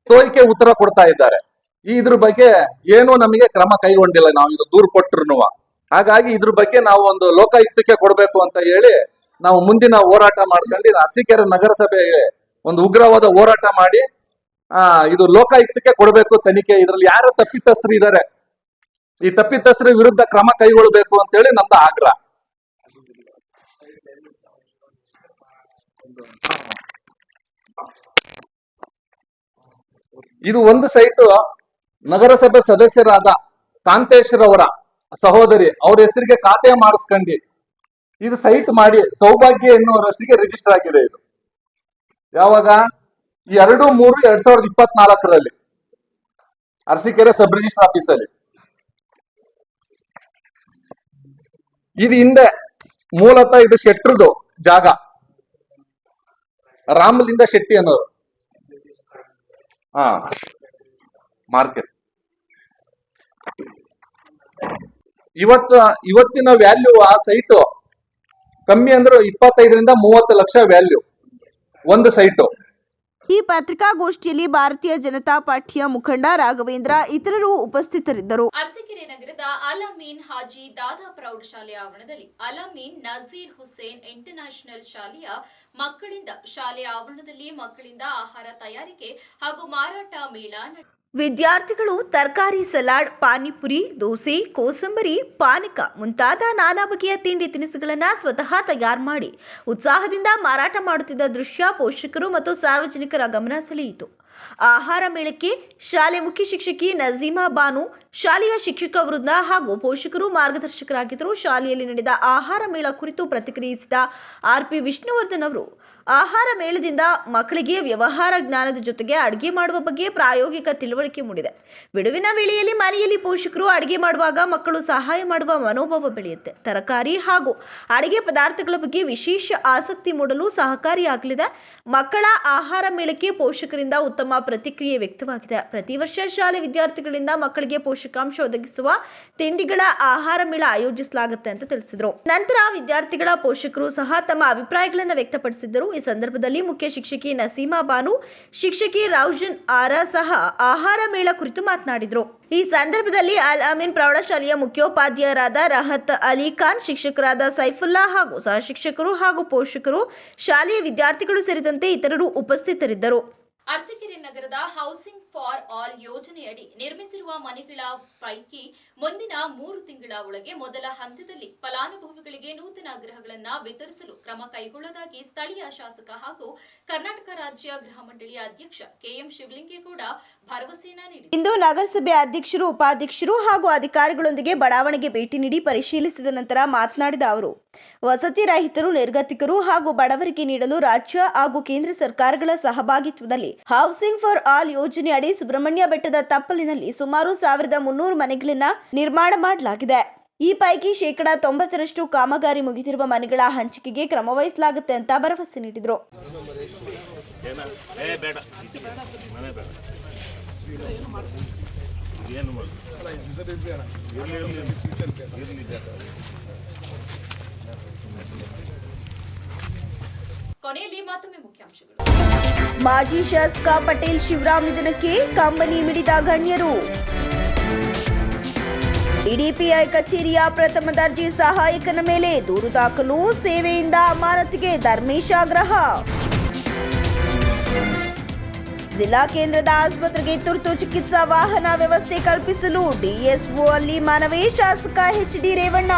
ತೋರಿಕೆ ಉತ್ತರ ಕೊಡ್ತಾ ಇದ್ದಾರೆ. ಇದ್ರ ಬಗ್ಗೆ ಏನು ನಮಗೆ ಕ್ರಮ ಕೈಗೊಂಡಿಲ್ಲ. ನಾವು ಇದು ದೂರು ಕೊಟ್ಟರು. ಹಾಗಾಗಿ ಇದ್ರ ಬಗ್ಗೆ ನಾವು ಒಂದು ಲೋಕಾಯುಕ್ತಕ್ಕೆ ಕೊಡಬೇಕು ಅಂತ ಹೇಳಿ ನಾವು ಮುಂದಿನ ಹೋರಾಟ ಮಾಡ್ಕೊಂಡು ಅರಸೀಕೆರೆ ನಗರಸಭೆಗೆ ಒಂದು ಉಗ್ರವಾದ ಹೋರಾಟ ಮಾಡಿ ಇದು ಲೋಕಾಯುಕ್ತಕ್ಕೆ ಕೊಡಬೇಕು ತನಿಖೆ. ಇದರಲ್ಲಿ ಯಾರು ತಪ್ಪಿತಸ್ಥರು ಇದ್ದಾರೆ, ಈ ತಪ್ಪಿತಸ್ಥರ ವಿರುದ್ಧ ಕ್ರಮ ಕೈಗೊಳ್ಳಬೇಕು ಅಂತ ಹೇಳಿ ನಮ್ದು ಆಗ್ರಹ. ಇದು ಒಂದು ಸೈಟು ನಗರಸಭೆ ಸದಸ್ಯರಾದ ಕಾಂತೇಶ್ ರವರ ಸಹೋದರಿ ಅವ್ರ ಹೆಸರಿಗೆ ಖಾತೆ ಮಾಡಿಸ್ಕೊಂಡು ಇದು ಸೈಟ್ ಮಾಡಿ ಸೌಭಾಗ್ಯ ಎನ್ನುವರಷ್ಟಿಗೆ ರಿಜಿಸ್ಟರ್ ಆಗಿದೆ. ಇದು ಯಾವಾಗ 2/3/2024ರಲ್ಲಿ ಅರಸೀಕೆರೆ ಸಬ್ ರಿಜಿಸ್ಟರ್ ಆಫೀಸಲ್ಲಿ. ಇದು ಹಿಂದೆ ಮೂಲತಃ ಇದು ಶೆಟ್ರದು ಜಾಗ, ರಾಮಲಿಂಗ ಶೆಟ್ಟಿ ಅನ್ನೋರು ಮಾರ್ಕೆಟ್. ಇವತ್ತಿನ ವ್ಯಾಲ್ಯೂ ಆ ಸೈಟು ಕಮ್ಮಿ ಅಂದ್ರೆ 25 ರಿಂದ 30 ಲಕ್ಷ ವ್ಯಾಲ್ಯೂ ಒಂದು ಸೈಟು. ಈ ಪತ್ರಿಕಾಗೋಷ್ಠಿಯಲ್ಲಿ ಭಾರತೀಯ ಜನತಾ ಪಾರ್ಟಿಯ ಮುಖಂಡ ರಾಘವೇಂದ್ರ ಇತರರು ಉಪಸ್ಥಿತರಿದ್ದರು. ಅರಸೀಕೆರೆ ನಗರದ ಅಲಾಮೀನ್ ಹಾಜಿ ದಾದಾ ಪ್ರೌಢಶಾಲೆಯ ಆವರಣದಲ್ಲಿ ಅಲಾಮೀನ್ ನಜೀರ್ ಹುಸೇನ್ ಇಂಟರ್ನ್ಯಾಷನಲ್ ಶಾಲೆಯ ಮಕ್ಕಳಿಂದ ಶಾಲೆಯ ಆವರಣದಲ್ಲಿ ಮಕ್ಕಳಿಂದ ಆಹಾರ ತಯಾರಿಕೆ ಹಾಗೂ ಮಾರಾಟ ಮೇಳ ನಡೆಯಿತು. ವಿದ್ಯಾರ್ಥಿಗಳು ತರಕಾರಿ ಸಲಾಡ್, ಪಾನಿಪುರಿ, ದೋಸೆ, ಕೋಸಂಬರಿ, ಪಾನಕ ಮುಂತಾದ ನಾನಾ ಬಗೆಯ ತಿಂಡಿ ತಿನಿಸುಗಳನ್ನು ಸ್ವತಃ ತಯಾರು ಮಾಡಿ ಉತ್ಸಾಹದಿಂದ ಮಾರಾಟ ಮಾಡುತ್ತಿದ್ದ ದೃಶ್ಯ ಪೋಷಕರು ಮತ್ತು ಸಾರ್ವಜನಿಕರ ಗಮನ ಸೆಳೆಯಿತು. ಆಹಾರ ಮೇಳಕ್ಕೆ ಶಾಲೆ ಮುಖ್ಯ ಶಿಕ್ಷಕಿ ನಜೀಮಾ ಬಾನು, ಶಾಲೆಯ ಶಿಕ್ಷಕ ವೃಂದ ಹಾಗೂ ಪೋಷಕರು ಮಾರ್ಗದರ್ಶಕರಾಗಿದ್ದರು. ಶಾಲೆಯಲ್ಲಿ ನಡೆದ ಆಹಾರ ಮೇಳ ಕುರಿತು ಪ್ರತಿಕ್ರಿಯಿಸಿದ ಆರ್ಪಿ ವಿಷ್ಣುವರ್ಧನ್ ಅವರು, ಆಹಾರ ಮೇಳದಿಂದ ಮಕ್ಕಳಿಗೆ ವ್ಯವಹಾರ ಜ್ಞಾನದ ಜೊತೆಗೆ ಅಡುಗೆ ಮಾಡುವ ಬಗ್ಗೆ ಪ್ರಾಯೋಗಿಕ ತಿಳುವಳಿಕೆ ಮೂಡಿದೆ. ಬಿಡುವಿನ ವೇಳೆಯಲ್ಲಿ ಮನೆಯಲ್ಲಿ ಪೋಷಕರು ಅಡುಗೆ ಮಾಡುವಾಗ ಮಕ್ಕಳು ಸಹಾಯ ಮಾಡುವ ಮನೋಭಾವ ಬೆಳೆಯುತ್ತೆ. ತರಕಾರಿ ಹಾಗೂ ಅಡುಗೆ ಪದಾರ್ಥಗಳ ಬಗ್ಗೆ ವಿಶೇಷ ಆಸಕ್ತಿ ಮೂಡಲು ಸಹಕಾರಿಯಾಗಲಿದೆ. ಮಕ್ಕಳ ಆಹಾರ ಮೇಳಕ್ಕೆ ಪೋಷಕರಿಂದ ಉತ್ತಮ ಪ್ರತಿಕ್ರಿಯೆ ವ್ಯಕ್ತವಾಗಿದೆ. ಪ್ರತಿ ವರ್ಷ ಶಾಲೆ ವಿದ್ಯಾರ್ಥಿಗಳಿಂದ ಮಕ್ಕಳಿಗೆ ಪೋಷಕಾಂಶ ಒದಗಿಸುವ ತಿಂಡಿಗಳ ಆಹಾರ ಮೇಳ ಆಯೋಜಿಸಲಾಗುತ್ತೆ ಅಂತ ತಿಳಿಸಿದರು. ನಂತರ ವಿದ್ಯಾರ್ಥಿಗಳ ಪೋಷಕರು ಸಹ ತಮ್ಮ ಅಭಿಪ್ರಾಯಗಳನ್ನು ವ್ಯಕ್ತಪಡಿಸಿದ್ದರು. ಈ ಸಂದರ್ಭದಲ್ಲಿ ಮುಖ್ಯ ಶಿಕ್ಷಕಿ ನಸೀಮಾ ಬಾನು, ಶಿಕ್ಷಕಿ ರೌಜನ್ ಆರಾ ಸಹ ಆಹಾರ ಮೇಳ ಕುರಿತು ಮಾತನಾಡಿದರು. ಈ ಸಂದರ್ಭದಲ್ಲಿ ಅಲ್ ಅಮೀನ್ ಪ್ರೌಢಶಾಲೆಯ ಮುಖ್ಯೋಪಾಧ್ಯಾಯರಾದ ರಹತ್ ಅಲಿ ಖಾನ್, ಶಿಕ್ಷಕರಾದ ಸೈಫುಲ್ಲಾ ಹಾಗೂ ಸಹ ಶಿಕ್ಷಕರು ಹಾಗೂ ಪೋಷಕರು, ಶಾಲೆಯ ವಿದ್ಯಾರ್ಥಿಗಳು ಸೇರಿದಂತೆ ಇತರರು ಉಪಸ್ಥಿತರಿದ್ದರು. ಅರಸೀಕೆರೆ ನಗರದ ಹೌಸಿಂಗ್ ಫಾರ್ ಆಲ್ ಯೋಜನೆಯಡಿ ನಿರ್ಮಿಸಿರುವ ಮನೆಗಳ ಪೈಕಿ ಮುಂದಿನ 3 ತಿಂಗಳ ಒಳಗೆ ಮೊದಲ ಹಂತದಲ್ಲಿ ಫಲಾನುಭವಿಗಳಿಗೆ ನೂತನ ಗೃಹಗಳನ್ನು ವಿತರಿಸಲು ಕ್ರಮ ಕೈಗೊಳ್ಳುವುದಾಗಿ ಸ್ಥಳೀಯ ಶಾಸಕ ಹಾಗೂ ಕರ್ನಾಟಕ ರಾಜ್ಯ ಗೃಹ ಮಂಡಳಿಯ ಅಧ್ಯಕ್ಷ ಕೆಎಂ ಶಿವಲಿಂಗೇಗೌಡ ಭರವಸೆಯನ್ನ ನೀಡಿದರು. ಇಂದು ನಗರಸಭೆ ಅಧ್ಯಕ್ಷರು, ಉಪಾಧ್ಯಕ್ಷರು ಹಾಗೂ ಅಧಿಕಾರಿಗಳೊಂದಿಗೆ ಬಡಾವಣೆಗೆ ಭೇಟಿ ನೀಡಿ ಪರಿಶೀಲಿಸಿದ ನಂತರ ಮಾತನಾಡಿದ ಅವರು, ವಸತಿ ರಹಿತರು, ನಿರ್ಗತಿಕರು ಹಾಗೂ ಬಡವರಿಗೆ ನೀಡಲು ರಾಜ್ಯ ಹಾಗೂ ಕೇಂದ್ರ ಸರ್ಕಾರಗಳ ಸಹಭಾಗಿತ್ವದಲ್ಲಿ ಹೌಸಿಂಗ್ ಫಾರ್ ಆಲ್ ಯೋಜನೆ ಅಡಿ ಸುಬ್ರಹ್ಮಣ್ಯ ಬೆಟ್ಟದ ತಪ್ಪಲಿನಲ್ಲಿ ಸುಮಾರು 1300 ಮನೆಗಳನ್ನು ನಿರ್ಮಾಣ ಮಾಡಲಾಗಿದೆ. ಈ ಪೈಕಿ 90% ಕಾಮಗಾರಿ ಮುಗಿದಿರುವ ಮನೆಗಳ ಹಂಚಿಕೆಗೆ ಕ್ರಮ ವಹಿಸಲಾಗುತ್ತೆ ಅಂತ ಭರವಸೆ ನೀಡಿದರು. ಕೊನೆಯಲ್ಲಿ ಮತ್ತೊಮ್ಮೆ ಮುಖ್ಯಾಂಶಗಳು. ಮಾಜಿ ಶಾಸಕ ಪಟೇಲ್ ಶಿವರಾಮ್ ನಿಧನಕ್ಕೆ ಕಂಬನಿ ಮಿಡಿದ ಗಣ್ಯರು. ಡಿಡಿಪಿಐ ಕಚೇರಿಯ ಪ್ರಥಮ ದರ್ಜೆ ಸಹಾಯಕನ ಮೇಲೆ ದೂರು ದಾಖಲು, ಸೇವೆಯಿಂದ ಅಮಾನತಿಗೆ ಧರ್ಮೇಶ್ ಆಗ್ರಹ. ಜಿಲ್ಲಾ ಕೇಂದ್ರದ ಆಸ್ಪತ್ರೆಗೆ ತುರ್ತು ಚಿಕಿತ್ಸಾ ವಾಹನ ವ್ಯವಸ್ಥೆ ಕಲ್ಪಿಸಲು ಡಿಎಸ್ಒ ಅಲ್ಲಿ ಮನವಿ, ಶಾಸಕ ಎಚ್ ಡಿ ರೇವಣ್ಣ.